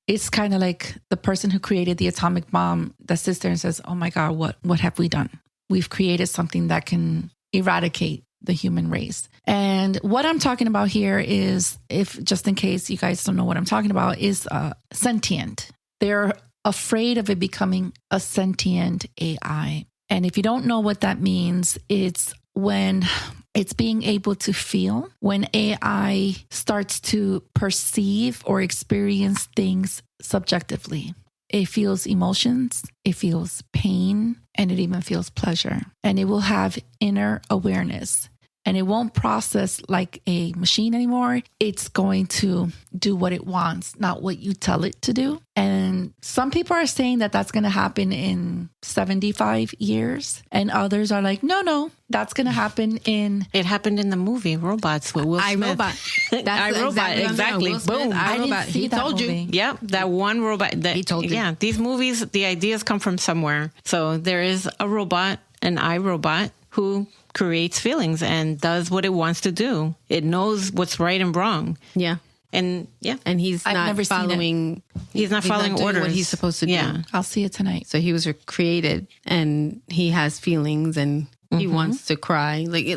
It's kind of like the person who created the atomic bomb that sits there and says, oh my God, what have we done? We've created something that can eradicate the human race. And what I'm talking about here is, if just in case you guys don't know what I'm talking about, is sentient. They're afraid of it becoming a sentient AI. And if you don't know what that means, it's when it's being able to feel, when AI starts to perceive or experience things subjectively. It feels emotions, it feels pain, and it even feels pleasure. And it will have inner awareness. and it won't process like a machine anymore. It's going to do what it wants, not what you tell it to do. And some people are saying that that's going to happen in 75 years. And others are like, no, that's going to happen in... It happened in the movie Robots with Will Smith. iRobot. That's iRobot, exactly. Will Smith, Boom. I didn't iRobot. see He that told movie. you. Yep, that one robot. He told you. Yeah, these movies, the ideas come from somewhere. So there is a robot, an iRobot, who creates feelings and does what it wants to do. It knows what's right and wrong. Yeah. And yeah, And he's I've not never seen it. following. he's not following doing orders. what he's supposed to do. Yeah. I'll see it tonight. So he was created, and he has feelings, and he wants to cry. Oh, he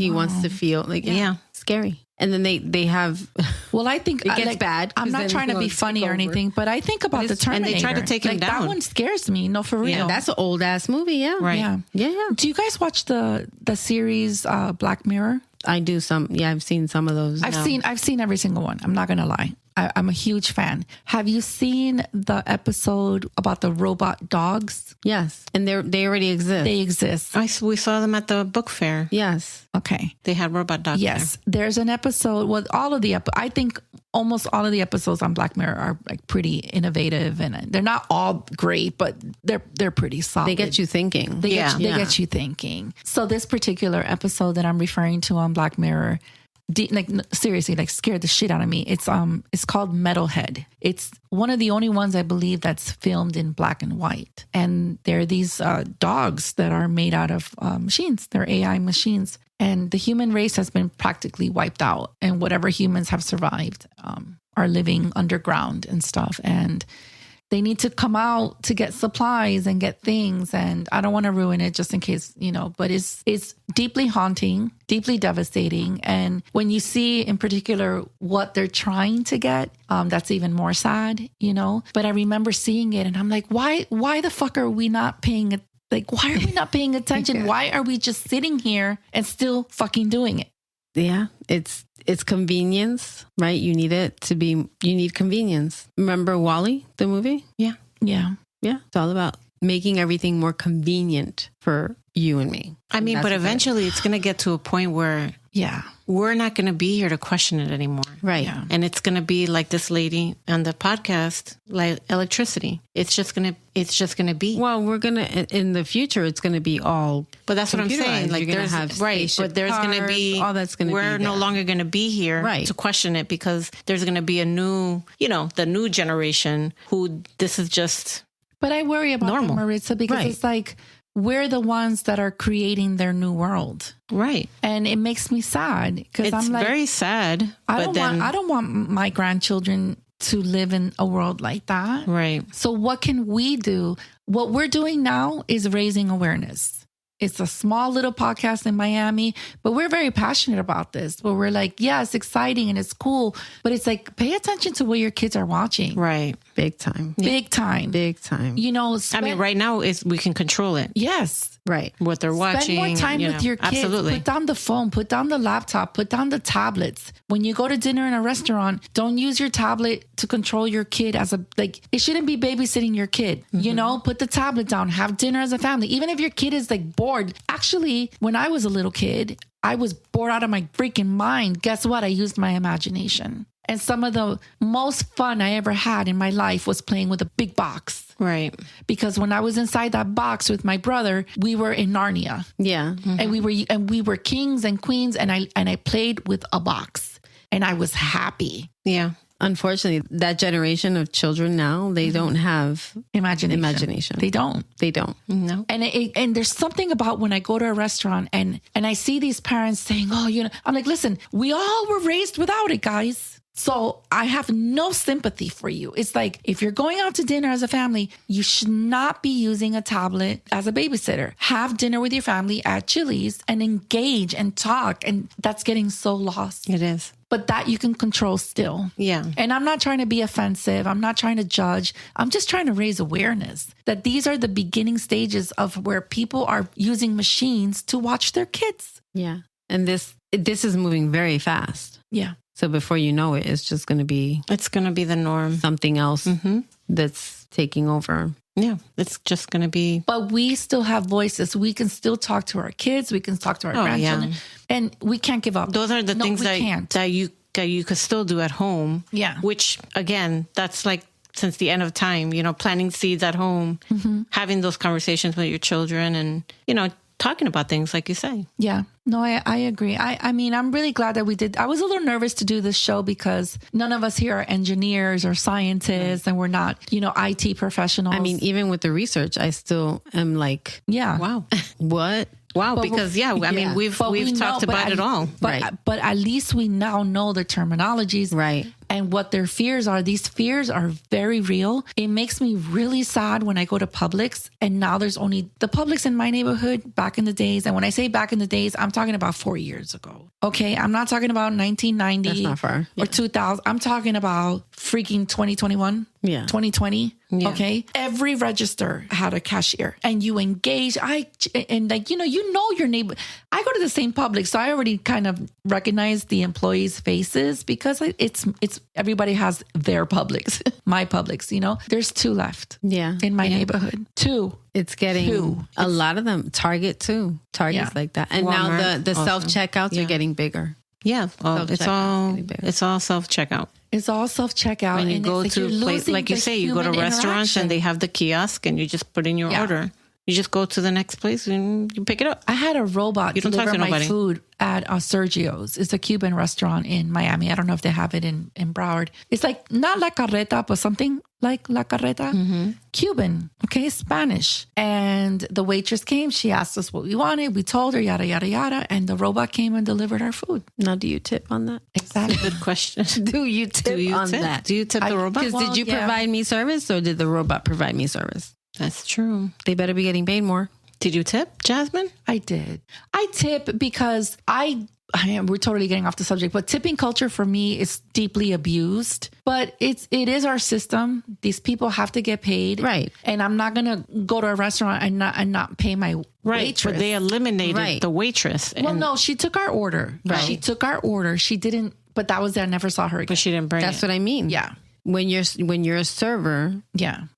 wow. wants to feel Yeah. scary. And then they have. Well, I think It gets bad, I'm 'cause not then trying to he'll be take funny or over. anything, but I think about the And Terminator. they tried to take him That down. one scares me. No, for real. That's an old ass movie. Yeah. Right. Yeah. Yeah. Do you guys watch the series Black Mirror? I do some. Yeah, I've seen some of those. I've seen every single one. I'm not gonna lie. I'm a huge fan. Have you seen the episode about the robot dogs? Yes, and they already exist. They exist. We saw them at the book fair. Yes. Okay. They had robot dogs Yes. There's an episode with all of the I think almost all of the episodes on Black Mirror are like pretty innovative, and they're not all great, but they're pretty solid. They get you thinking. They Yeah. get you thinking. So this particular episode that I'm referring to on Black Mirror, seriously, scared the shit out of me. It's called Metalhead. It's one of the only ones I believe that's filmed in black and white. And there are these dogs that are made out of machines. They're AI machines. And the human race has been practically wiped out. And whatever humans have survived are living underground and stuff. And they need to come out to get supplies and get things. And I don't want to ruin it just in case, but it's deeply haunting, deeply devastating. And when you see in particular what they're trying to get, that's even more sad, But I remember seeing it and I'm like, why the fuck are we not paying why are we not paying attention? Why are we just sitting here and still fucking doing it? Yeah, it's convenience, right? You need convenience. Remember WALL-E, the movie? Yeah. Yeah. Yeah. It's all about making everything more convenient for you and me. I mean, That's but what eventually it's going to get to a point where Yeah. we're not going to be here to question it anymore. Right. Yeah. And it's going to be like this lady on the podcast, like electricity. It's just going to be. Well, in the future, it's going to be all. But that's what I'm saying. computerized. Like You're gonna there's have right, spaceship but there's going to cars, be all that's going to be. We're no there. longer going to be here Right. to question it because there's going to be a new, the new generation who this is just. But I worry about Normal. that, Maritza, because Right. it's like we're the ones that are creating their new world. Right. And it makes me sad because It's I'm like, very sad. I but don't want my grandchildren to live in a world like that. Right. So what can we do? What we're doing now is raising awareness. It's a small little podcast in Miami, but we're very passionate about this. But we're like, yeah, it's exciting and it's cool, but it's like, pay attention to what your kids are watching. Right. Big time. Big time. Big time. I mean, right now we can control it. Yes. Right. What they're watching. Spend more time with your kids. Absolutely. Put down the phone, put down the laptop, put down the tablets. When you go to dinner in a restaurant, don't use your tablet to control your kid it shouldn't be babysitting your kid. Put the tablet down, have dinner as a family. Even if your kid is bored. Actually, when I was a little kid, I was bored out of my freaking mind. Guess what? I used my imagination. And some of the most fun I ever had in my life was playing with a big box. Right. Because when I was inside that box with my brother, we were in Narnia. Yeah. And we were kings and queens, and I played with a box and I was happy. Yeah. Unfortunately, that generation of children now, they don't have Imagination. They don't. They don't. No. And there's something about when I go to a restaurant and I see these parents saying, I'm like, listen, we all were raised without it, guys. So I have no sympathy for you. It's like, if you're going out to dinner as a family, you should not be using a tablet as a babysitter. Have dinner with your family at Chili's and engage and talk. And that's getting so lost. It is. But that you can control still. Yeah. And I'm not trying to be offensive. I'm not trying to judge. I'm just trying to raise awareness that these are the beginning stages of where people are using machines to watch their kids. Yeah. And this is moving very fast. Yeah. So before you know it, it's just going to be It's going to be the norm. something else that's taking over. Yeah, it's just going to be. But we still have voices. We can still talk to our kids. We can talk to our grandchildren. And we can't give up. Those are the things that you could still do at home. Yeah. Which, again, that's like since the end of time, planting seeds at home, having those conversations with your children and, talking about things like you say. Yeah. No, I agree. I mean, I'm really glad that we did. I was a little nervous to do this show because none of us here are engineers or scientists and we're not, IT professionals. I mean, even with the research, I still am like, wow, what? Wow, because I mean, we've talked about it all. But at least we now know the terminologies. Right. And what their fears are. These fears are very real. It makes me really sad when I go to Publix and now there's only the Publix in my neighborhood back in the days. And when I say back in the days, I'm talking about 4 years ago. Okay. I'm not talking about 1990 That's not far. Or 2000. I'm talking about freaking 2021. Yeah. 2020. Yeah. Okay. Every register had a cashier and you engage. You know your neighbor. I go to the same Publix, so I already kind of recognize the employees' faces because it's everybody has their Publix, my Publix, There's 2 left. Yeah. In my neighborhood. 2. It's getting a lot of them. Target too. Target's like that. And Walmart, now the self-checkouts are getting bigger. Yeah. It's all self-checkout. It's all self-checkout. When you go to a place, like you say, you go to restaurants and they have the kiosk and you just put in your order. You just go to the next place and you pick it up. I had a robot deliver my food at Sergio's. It's a Cuban restaurant in Miami. I don't know if they have it in Broward. It's like not La Carreta, but something like La Carreta. Mm-hmm. Cuban, okay, Spanish. And the waitress came. She asked us what we wanted. We told her, yada, yada, yada. And the robot came and delivered our food. Now, do you tip on that? Exactly. Good question. Do you tip on that? Do you tip the robot? Because did you provide me service or did the robot provide me service? That's true. They better be getting paid more. Did you tip, Jasmine? I did. I tip because we're totally getting off the subject, but tipping culture for me is deeply abused. But it is our system. These people have to get paid, right? And I'm not gonna go to a restaurant and not pay my waitress. But they eliminated the waitress. Well, no, she took our order. Right. She took our order. She didn't. But that was I never saw her again. But she didn't bring. That's what I mean. Yeah. When you're a server,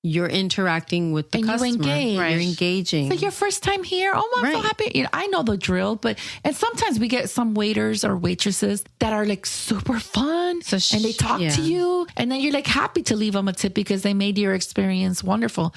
you're interacting with the customer. You engage. Right. You're engaging. It's like your first time here. Oh, I'm so happy. I know the drill, and sometimes we get some waiters or waitresses that are like super fun, and they talk to you, and then you're like happy to leave them a tip because they made your experience wonderful.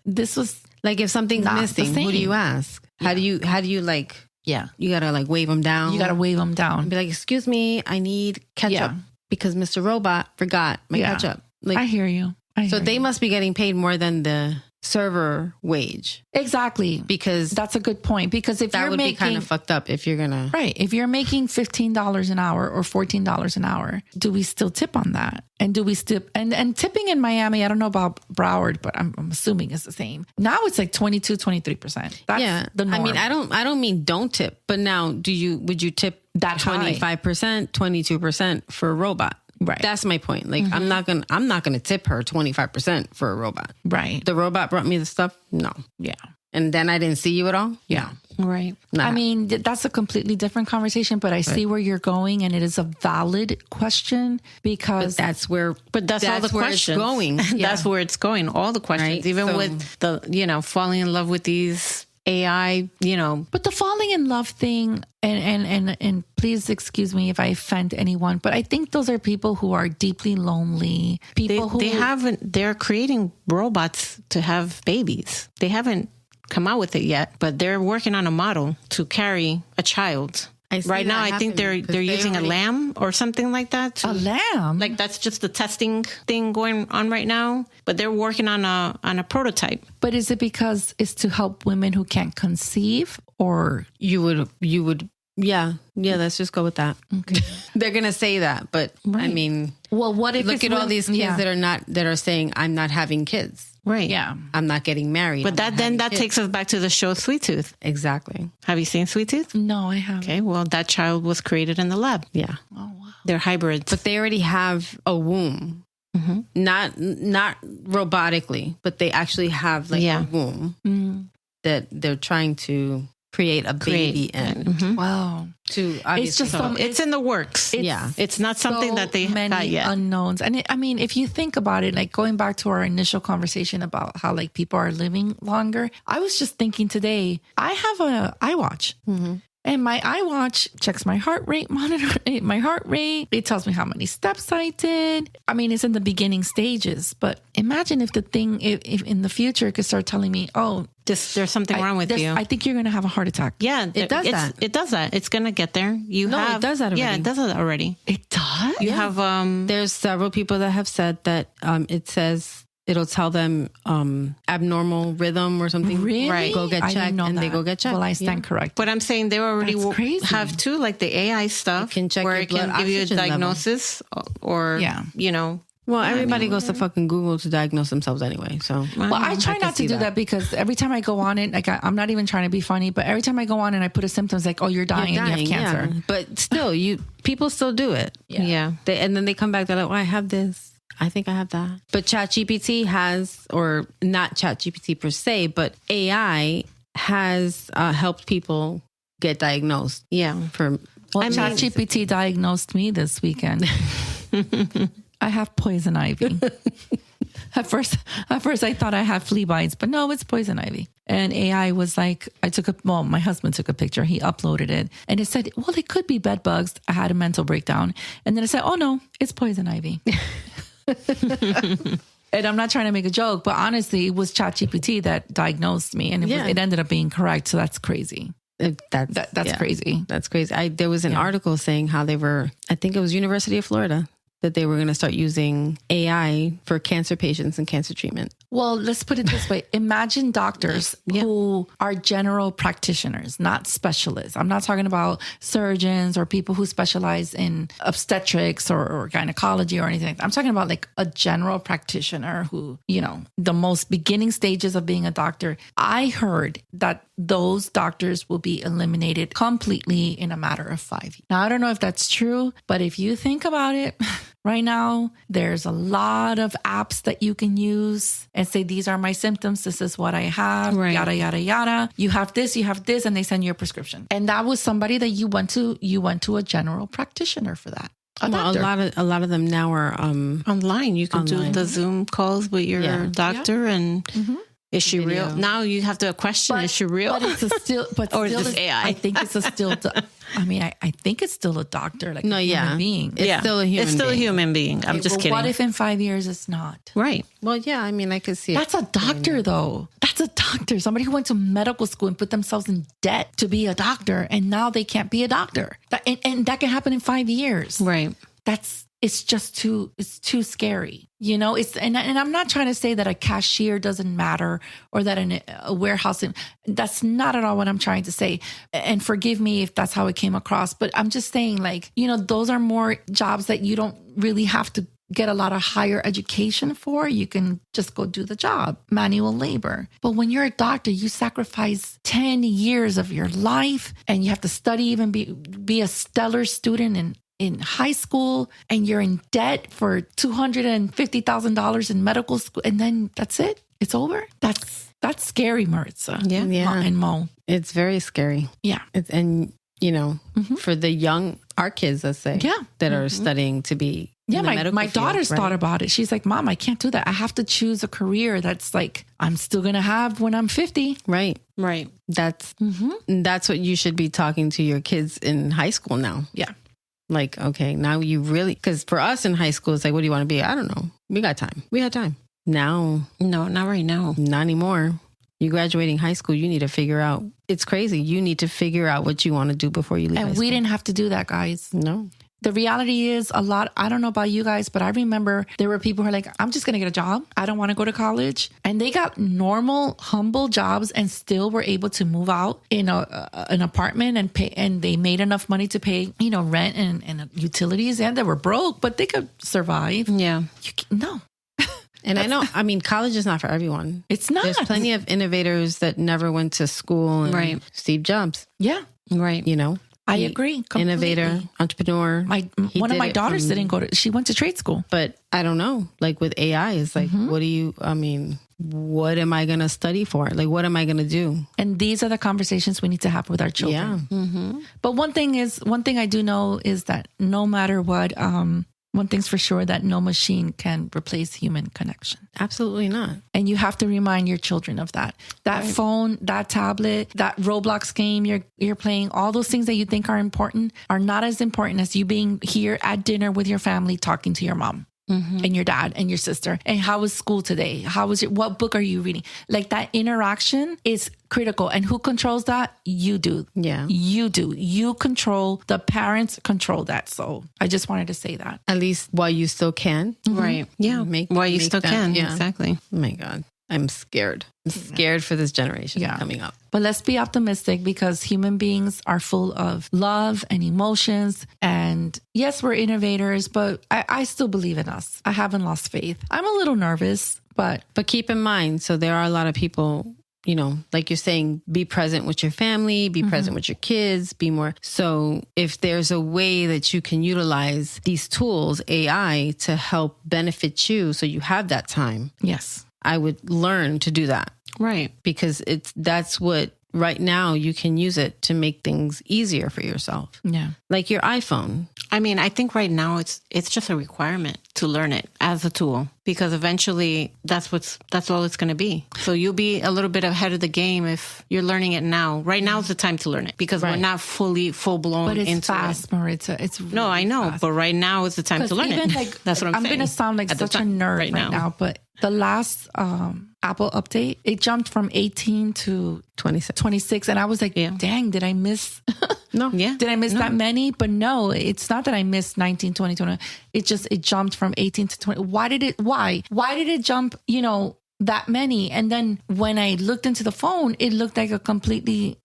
This was like if something's missing, who do you ask? How do you like? Yeah, you gotta like wave them down. You gotta wave them down. Be like, excuse me, I need ketchup. Because Mr. Robot forgot my ketchup. Like, I hear you. They must be getting paid more than the server wage. Exactly. Because that's a good point. Because if that would be kind of fucked up if you're gonna if you're making $15 an hour or $14 an hour, do we still tip on that? And do we still and tipping in Miami? I don't know about Broward, but I'm assuming it's the same. Now it's like 22-23%. That's the norm. I mean, I don't mean don't tip, but now would you tip that 25%, 22% for a robot? Right. That's my point. Like I'm not gonna tip her 25% for a robot. Right. The robot brought me the stuff. No. Yeah. And then I didn't see you at all. Yeah. Right. I mean, that's a completely different conversation, but I see where you're going, and it is a valid question because that's all the questions it's going. That's where it's going. All the questions, right? Even with the falling in love with these AI, But the falling in love thing, and please excuse me if I offend anyone, but I think those are people who are deeply lonely. They're creating robots to have babies. They haven't come out with it yet, but they're working on a model to carry a child. Right now, I think they're using a lamb or something like that. A lamb? Like that's just the testing thing going on right now. But they're working on a prototype. But is it because it's to help women who can't conceive, or you would? Yeah. Let's just go with that. Okay. They're gonna say that, but I mean, well, what if look at all these kids that are saying I'm not having kids. Right. Yeah. I'm not getting married. But that takes us back to the show Sweet Tooth. Exactly. Have you seen Sweet Tooth? No, I haven't. Okay. Well, that child was created in the lab. Yeah. Oh, wow. They're hybrids. But they already have a womb. Mm-hmm. Not robotically, but they actually have a womb that they're trying to create a baby in. Wow. To It's just It's in the works. It's not something that they many got yet. unknowns. And I mean, if you think about it, like going back to our initial conversation about how like people are living longer, I was just thinking today, I have a iWatch. And my iWatch checks my heart rate, monitor my heart rate. It tells me how many steps I did. I mean, it's in the beginning stages, but imagine if the thing, if in the future it could start telling me, oh, There's something wrong with you. I think you're going to have a heart attack. Yeah, it does that. It does that. It's going to get there. It does that already. Yeah, it does that already. It does? You have, There's several people that have said that it says it'll tell them abnormal rhythm or something. Really? Right. Go get I didn't checked, know and they that. go get checked. Well, I stand corrected. but I'm saying they already That's crazy. have too, like the AI stuff, It can check where your it can blood give you a oxygen level. diagnosis or, you know. Well, everybody goes to fucking Google to diagnose themselves anyway. So, Well, I try not to do that because every time I go on it, like I'm not even trying to be funny, but every time I go on and I put a symptoms like, oh, you're dying, you have cancer. yeah. But still, people still do it. Yeah. And then they come back, they're like, well, I have this. I think I have that. But ChatGPT has, or not ChatGPT per se, but AI has helped people get diagnosed. Yeah. Well, ChatGPT diagnosed me this weekend. I have poison ivy. At first I thought I had flea bites, but no, it's poison ivy. And AI was like, my husband took a picture, he uploaded it, and it said, well, it could be bed bugs. I had a mental breakdown. And then I said, oh no, it's poison ivy. And I'm not trying to make a joke, but honestly, it was ChatGPT that diagnosed me, and it ended up being correct. So that's crazy. That's crazy. That's crazy. There was an article saying how they were, I think it was University of Florida, that they were going to start using AI for cancer patients and cancer treatment. Well, let's put it this way. Imagine doctors who are general practitioners, not specialists. I'm not talking about surgeons or people who specialize in obstetrics or gynecology or anything. I'm talking about like a general practitioner who, the most beginning stages of being a doctor. I heard that those doctors will be eliminated completely in a matter of 5 years. Now, I don't know if that's true, but if you think about it, right now, there's a lot of apps that you can use and say, these are my symptoms. This is what I have, yada, yada, yada. You have this, and they send you a prescription. And that was somebody that you went to a general practitioner for that. A lot of them now are online. You can do the Zoom calls with your doctor and is she real? Now you have to question, is she real? But it's or is this AI? I think it's I think it's still a doctor, like a human being. It's still a human being. It's still a human being. I'm just kidding. What if in 5 years it's not? Right. Well, yeah, I mean, I could see That's a doctor, though. That's a doctor. Somebody who went to medical school and put themselves in debt to be a doctor, and now they can't be a doctor. And that can happen in 5 years. Right. It's just too scary. And I'm not trying to say that a cashier doesn't matter or that a warehouse, that's not at all what I'm trying to say. And forgive me if that's how it came across, but I'm just saying, like, those are more jobs that you don't really have to get a lot of higher education for. You can just go do the job, manual labor. But when you're a doctor, you sacrifice 10 years of your life, and you have to study, even be a stellar student in high school, and you're in debt for $250,000 in medical school, and then that's it. It's over. That's scary, Maritza. Yeah. And Mo. It's very scary. Yeah. For the our kids, let's say, that are studying to be. Yeah, my daughter's thought about it. She's like, Mom, I can't do that. I have to choose a career that's like I'm still going to have when I'm 50. Right. That's what you should be talking to your kids in high school now. Yeah. Like, okay, now you really, because for us in high school, it's like, what do you want to be? I don't know. We got time. Now. No, not right now. Not anymore. You graduating high school, you need to figure out, it's crazy. You need to figure out what you want to do before you leave high school. And we didn't have to do that, guys. No. The reality is I don't know about you guys, but I remember there were people who are like, I'm just going to get a job. I don't want to go to college. And they got normal, humble jobs and still were able to move out in an apartment and pay. And they made enough money to pay, rent and utilities. And they were broke, but they could survive. Yeah. No. And I know, college is not for everyone. It's not. There's plenty of innovators that never went to school. And right. Steve Jobs. Yeah. Right. I agree. Completely. Innovator, entrepreneur. One of my daughters didn't go she went to trade school. But I don't know, like with AI, it's like, what do you, what am I going to study for? Like, what am I going to do? And these are the conversations we need to have with our children. Yeah. But one thing I do know is that no matter what, one thing's for sure, that no machine can replace human connection. Absolutely not. And you have to remind your children of that. That phone, that tablet, that Roblox game you're playing, all those things that you think are important are not as important as you being here at dinner with your family, talking to your mom. And your dad and your sister. And how was school today? What book are you reading? Like, that interaction is critical. And who controls that? You do. Yeah. You do. You control, the parents control that. So I just wanted to say that. At least while you still can. Right. Yeah. While you still can. Yeah. Exactly. Oh my God. I'm scared. I'm scared for this generation coming up. But let's be optimistic, because human beings are full of love and emotions. And yes, we're innovators, but I still believe in us. I haven't lost faith. I'm a little nervous, but keep in mind, so there are a lot of people, you know, like you're saying, be present with your family, be present with your kids, be more. So if there's a way that you can utilize these tools, AI, to help benefit you, so you have that time. yes. I would learn to do that, Right. because that's what right now you can use it to make things easier for yourself. Yeah. Like your iPhone. I mean, I think right now it's just a requirement to learn it as a tool, because eventually that's all it's going to be. So you'll be a little bit ahead of the game if you're learning it now. Right now is the time to learn it, because we're not full blown But it's into fast, it. Maritza. It's really No, I know, fast. but right now is the time to learn even it. like, That's what I'm saying. going to sound like At the such a time, nerd right now, but the last Apple update, it jumped from 18 to 26. And I was like, dang, did I miss? No. Yeah. Did I miss that many? But no, it's not that I missed 19, 20, 20. It jumped from 18 to 20. Why did it jump, that many? And then when I looked into the phone, it looked like a completely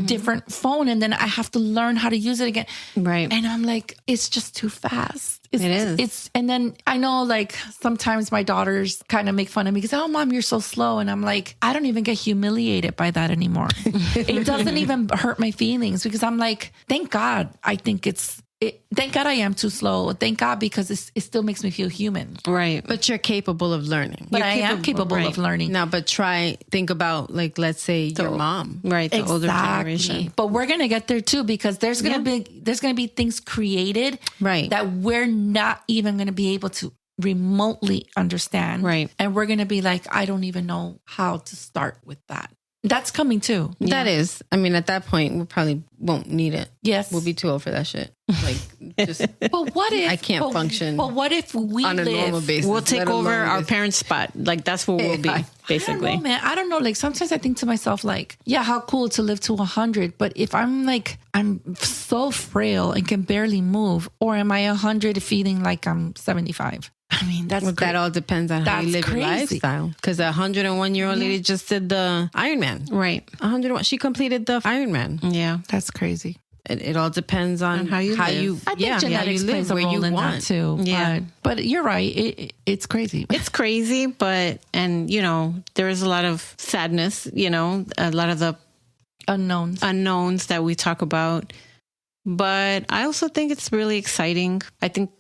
different phone. And then I have to learn how to use it again. Right. And I'm like, it's just too fast. It is. And then I know, like, sometimes my daughters kind of make fun of me because, oh, Mom, you're so slow. And I'm like, I don't even get humiliated by that anymore. It doesn't even hurt my feelings, because I'm like, thank God. Thank God I am too slow. Thank God, because it still makes me feel human. Right. But you're capable of learning. But I am capable of learning. Now, but think about, like, let's say your mom. Right. The older generation. But we're going to get there too, because there's going to be things created that we're not even going to be able to remotely understand. Right. And we're going to be like, I don't even know how to start with that. That's coming too. That is. I mean, at that point, we probably won't need it. Yes. We'll be too old for that shit. Like, just. But what if I can't function? But what if we on a normal basis? We'll take over our parents' spot. Like, that's what we'll be, basically. I don't know, man. I don't know. Like, sometimes I think to myself, like, yeah, how cool to live to 100. But if I'm so frail and can barely move, or am I 100 feeling like I'm 75? I mean, that all depends on how you live your lifestyle. Because a 101-year-old lady just did the Ironman. Right. 101. She completed the Ironman. Yeah, that's crazy. It all depends on how you live. I think genetics plays a role in that too. Yeah, but you're right. It's crazy. It's crazy, but there is a lot of sadness. A lot of the unknowns that we talk about. But I also think it's really exciting. I think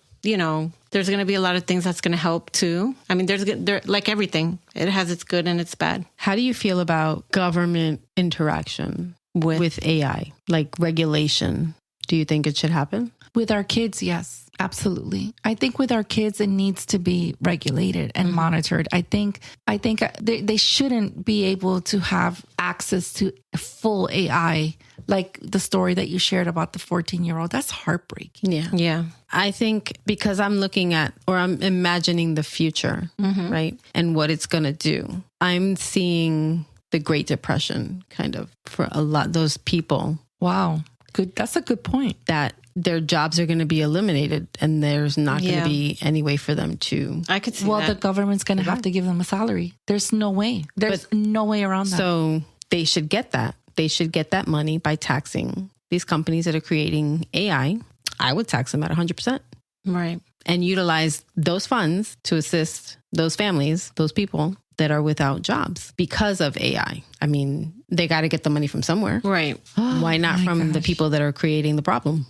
there's going to be a lot of things that's going to help too. I mean, there like everything, it has its good and its bad. How do you feel about government interaction with AI, like regulation? Do you think it should happen? With our kids, yes, absolutely. I think with our kids, it needs to be regulated and monitored. I think they shouldn't be able to have access to full AI, like the story that you shared about the 14-year-old. That's heartbreaking. Yeah. I think because I'm looking at, or I'm imagining the future, right? And what it's going to do. I'm seeing the Great Depression kind of for a lot, those people. Wow. Good. That's a good point. That their jobs are going to be eliminated and there's not going to be any way for them to. I could see that. The government's going to have to give them a salary. There's no way. There's no way around that. So they should get that. They should get that money by taxing these companies that are creating AI. I would tax them at 100%. Right. And utilize those funds to assist those families, those people that are without jobs because of AI. I mean, they got to get the money from somewhere. Right. Why not from the people that are creating the problem?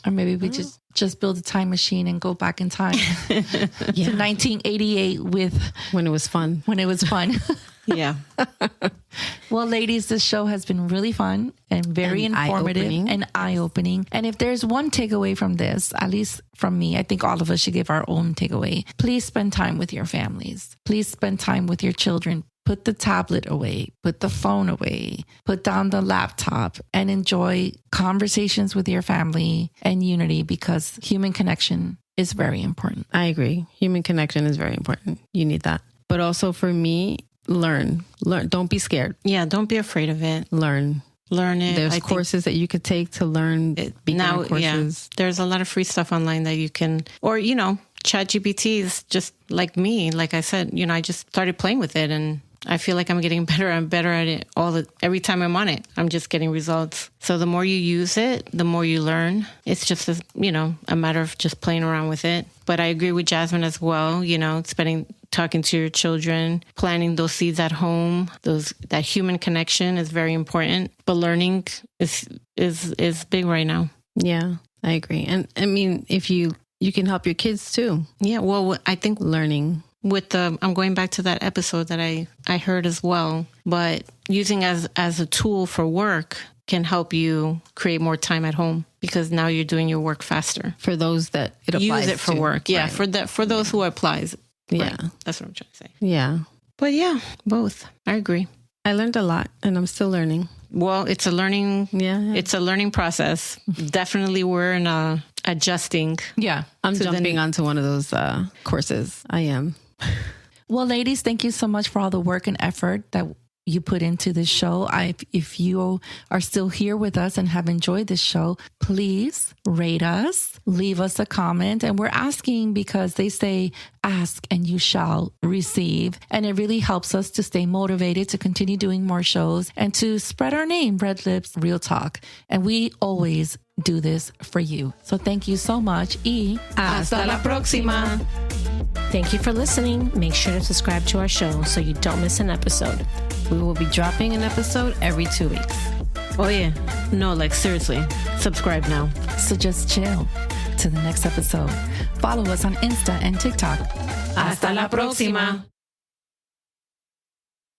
Or maybe we just just build a time machine and go back in time to 1988 when it was fun. Yeah. Well, ladies, this show has been really fun and very informative and eye-opening. And if there's one takeaway from this, at least from me, I think all of us should give our own takeaway. Please spend time with your families. Please spend time with your children. Put the tablet away, put the phone away, put down the laptop, and enjoy conversations with your family and unity, because human connection is very important. I agree. Human connection is very important. You need that. But also for me, learn. Don't be scared. Yeah, don't be afraid of it. Learn it. There's courses that you could take to learn. Now, there's a lot of free stuff online that you can, or, ChatGPT is just like me. Like I said, I just started playing with it, and I feel like I'm getting better and better at it every time I'm on it. I'm just getting results. So the more you use it, the more you learn. It's just, a matter of just playing around with it. But I agree with Jasmine as well, talking to your children, planting those seeds at home, that human connection is very important. But learning is big right now. Yeah, I agree. And I mean, if you can help your kids too. Yeah, well, I think learning. I'm going back to that episode that I heard as well, but using as a tool for work can help you create more time at home, because now you're doing your work faster. For those that it applies to. Use it for work. Yeah, right. For those who it applies. Yeah. Right. That's what I'm trying to say. Yeah. But yeah, both. I agree. I learned a lot, and I'm still learning. Well, it's a learning process. Definitely we're in adjusting. Yeah. I'm jumping onto one of those courses. I am. Well, ladies, thank you so much for all the work and effort that you put into this show. If you are still here with us and have enjoyed this show, please rate us, leave us a comment. And we're asking because they say, ask and you shall receive. And it really helps us to stay motivated to continue doing more shows and to spread our name, Red Lips Real Talk. And we always do this for you. So thank you so much. Y hasta la próxima. Thank you for listening. Make sure to subscribe to our show so you don't miss an episode. We will be dropping an episode every 2 weeks. Oh, yeah. No, seriously. Subscribe now. So just chill to the next episode. Follow us on Insta and TikTok. Hasta la próxima.